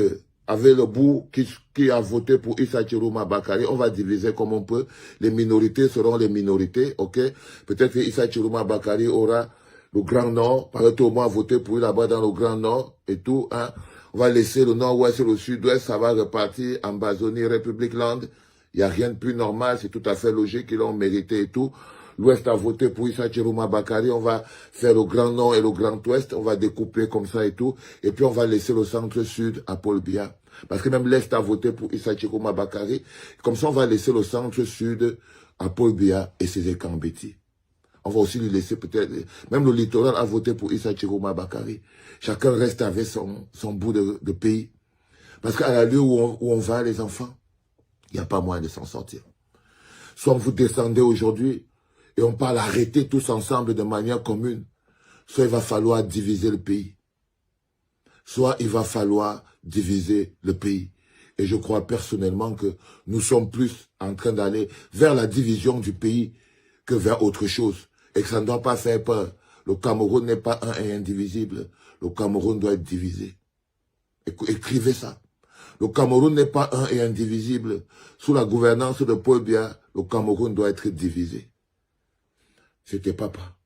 [SPEAKER 2] avec le bout qui a voté pour Issa Tchiroma Bakari. On va diviser comme on peut. Les minorités seront les minorités, ok? Peut-être que Issa Tchiroma Bakari aura le Grand Nord, par exemple, au moins voter pour lui là-bas dans le Grand Nord et tout, hein. On va laisser le Nord-Ouest et le Sud-Ouest, ça va repartir, Ambazonie, République Land. Il n'y a rien de plus normal, c'est tout à fait logique, ils l'ont mérité et tout. L'Ouest a voté pour Issa Tchiroma Bakari, on va faire le Grand Nord et le Grand Ouest, on va découper comme ça et tout. Et puis on va laisser le Centre-Sud à Paul Biya. Parce que même l'Est a voté pour Issa Tchiroma Bakari. Comme ça, on va laisser le Centre-Sud à Paul Biya et ses Ekambeti. On va aussi lui laisser peut-être... Même le littoral a voté pour Issa Tchiroma Bakari. Chacun reste avec son bout de pays. Parce qu'à la lieu où on va, les enfants, il n'y a pas moyen de s'en sortir. Soit vous descendez aujourd'hui et on parle arrêter tous ensemble de manière commune. Soit il va falloir diviser le pays. Soit il va falloir diviser le pays. Et je crois personnellement que nous sommes plus en train d'aller vers la division du pays que vers autre chose. Et que ça ne doit pas faire peur. Le Cameroun n'est pas un et indivisible. Le Cameroun doit être divisé. Écrivez ça. Le Cameroun n'est pas un et indivisible. Sous la gouvernance de Paul Biya, le Cameroun doit être divisé. C'était papa.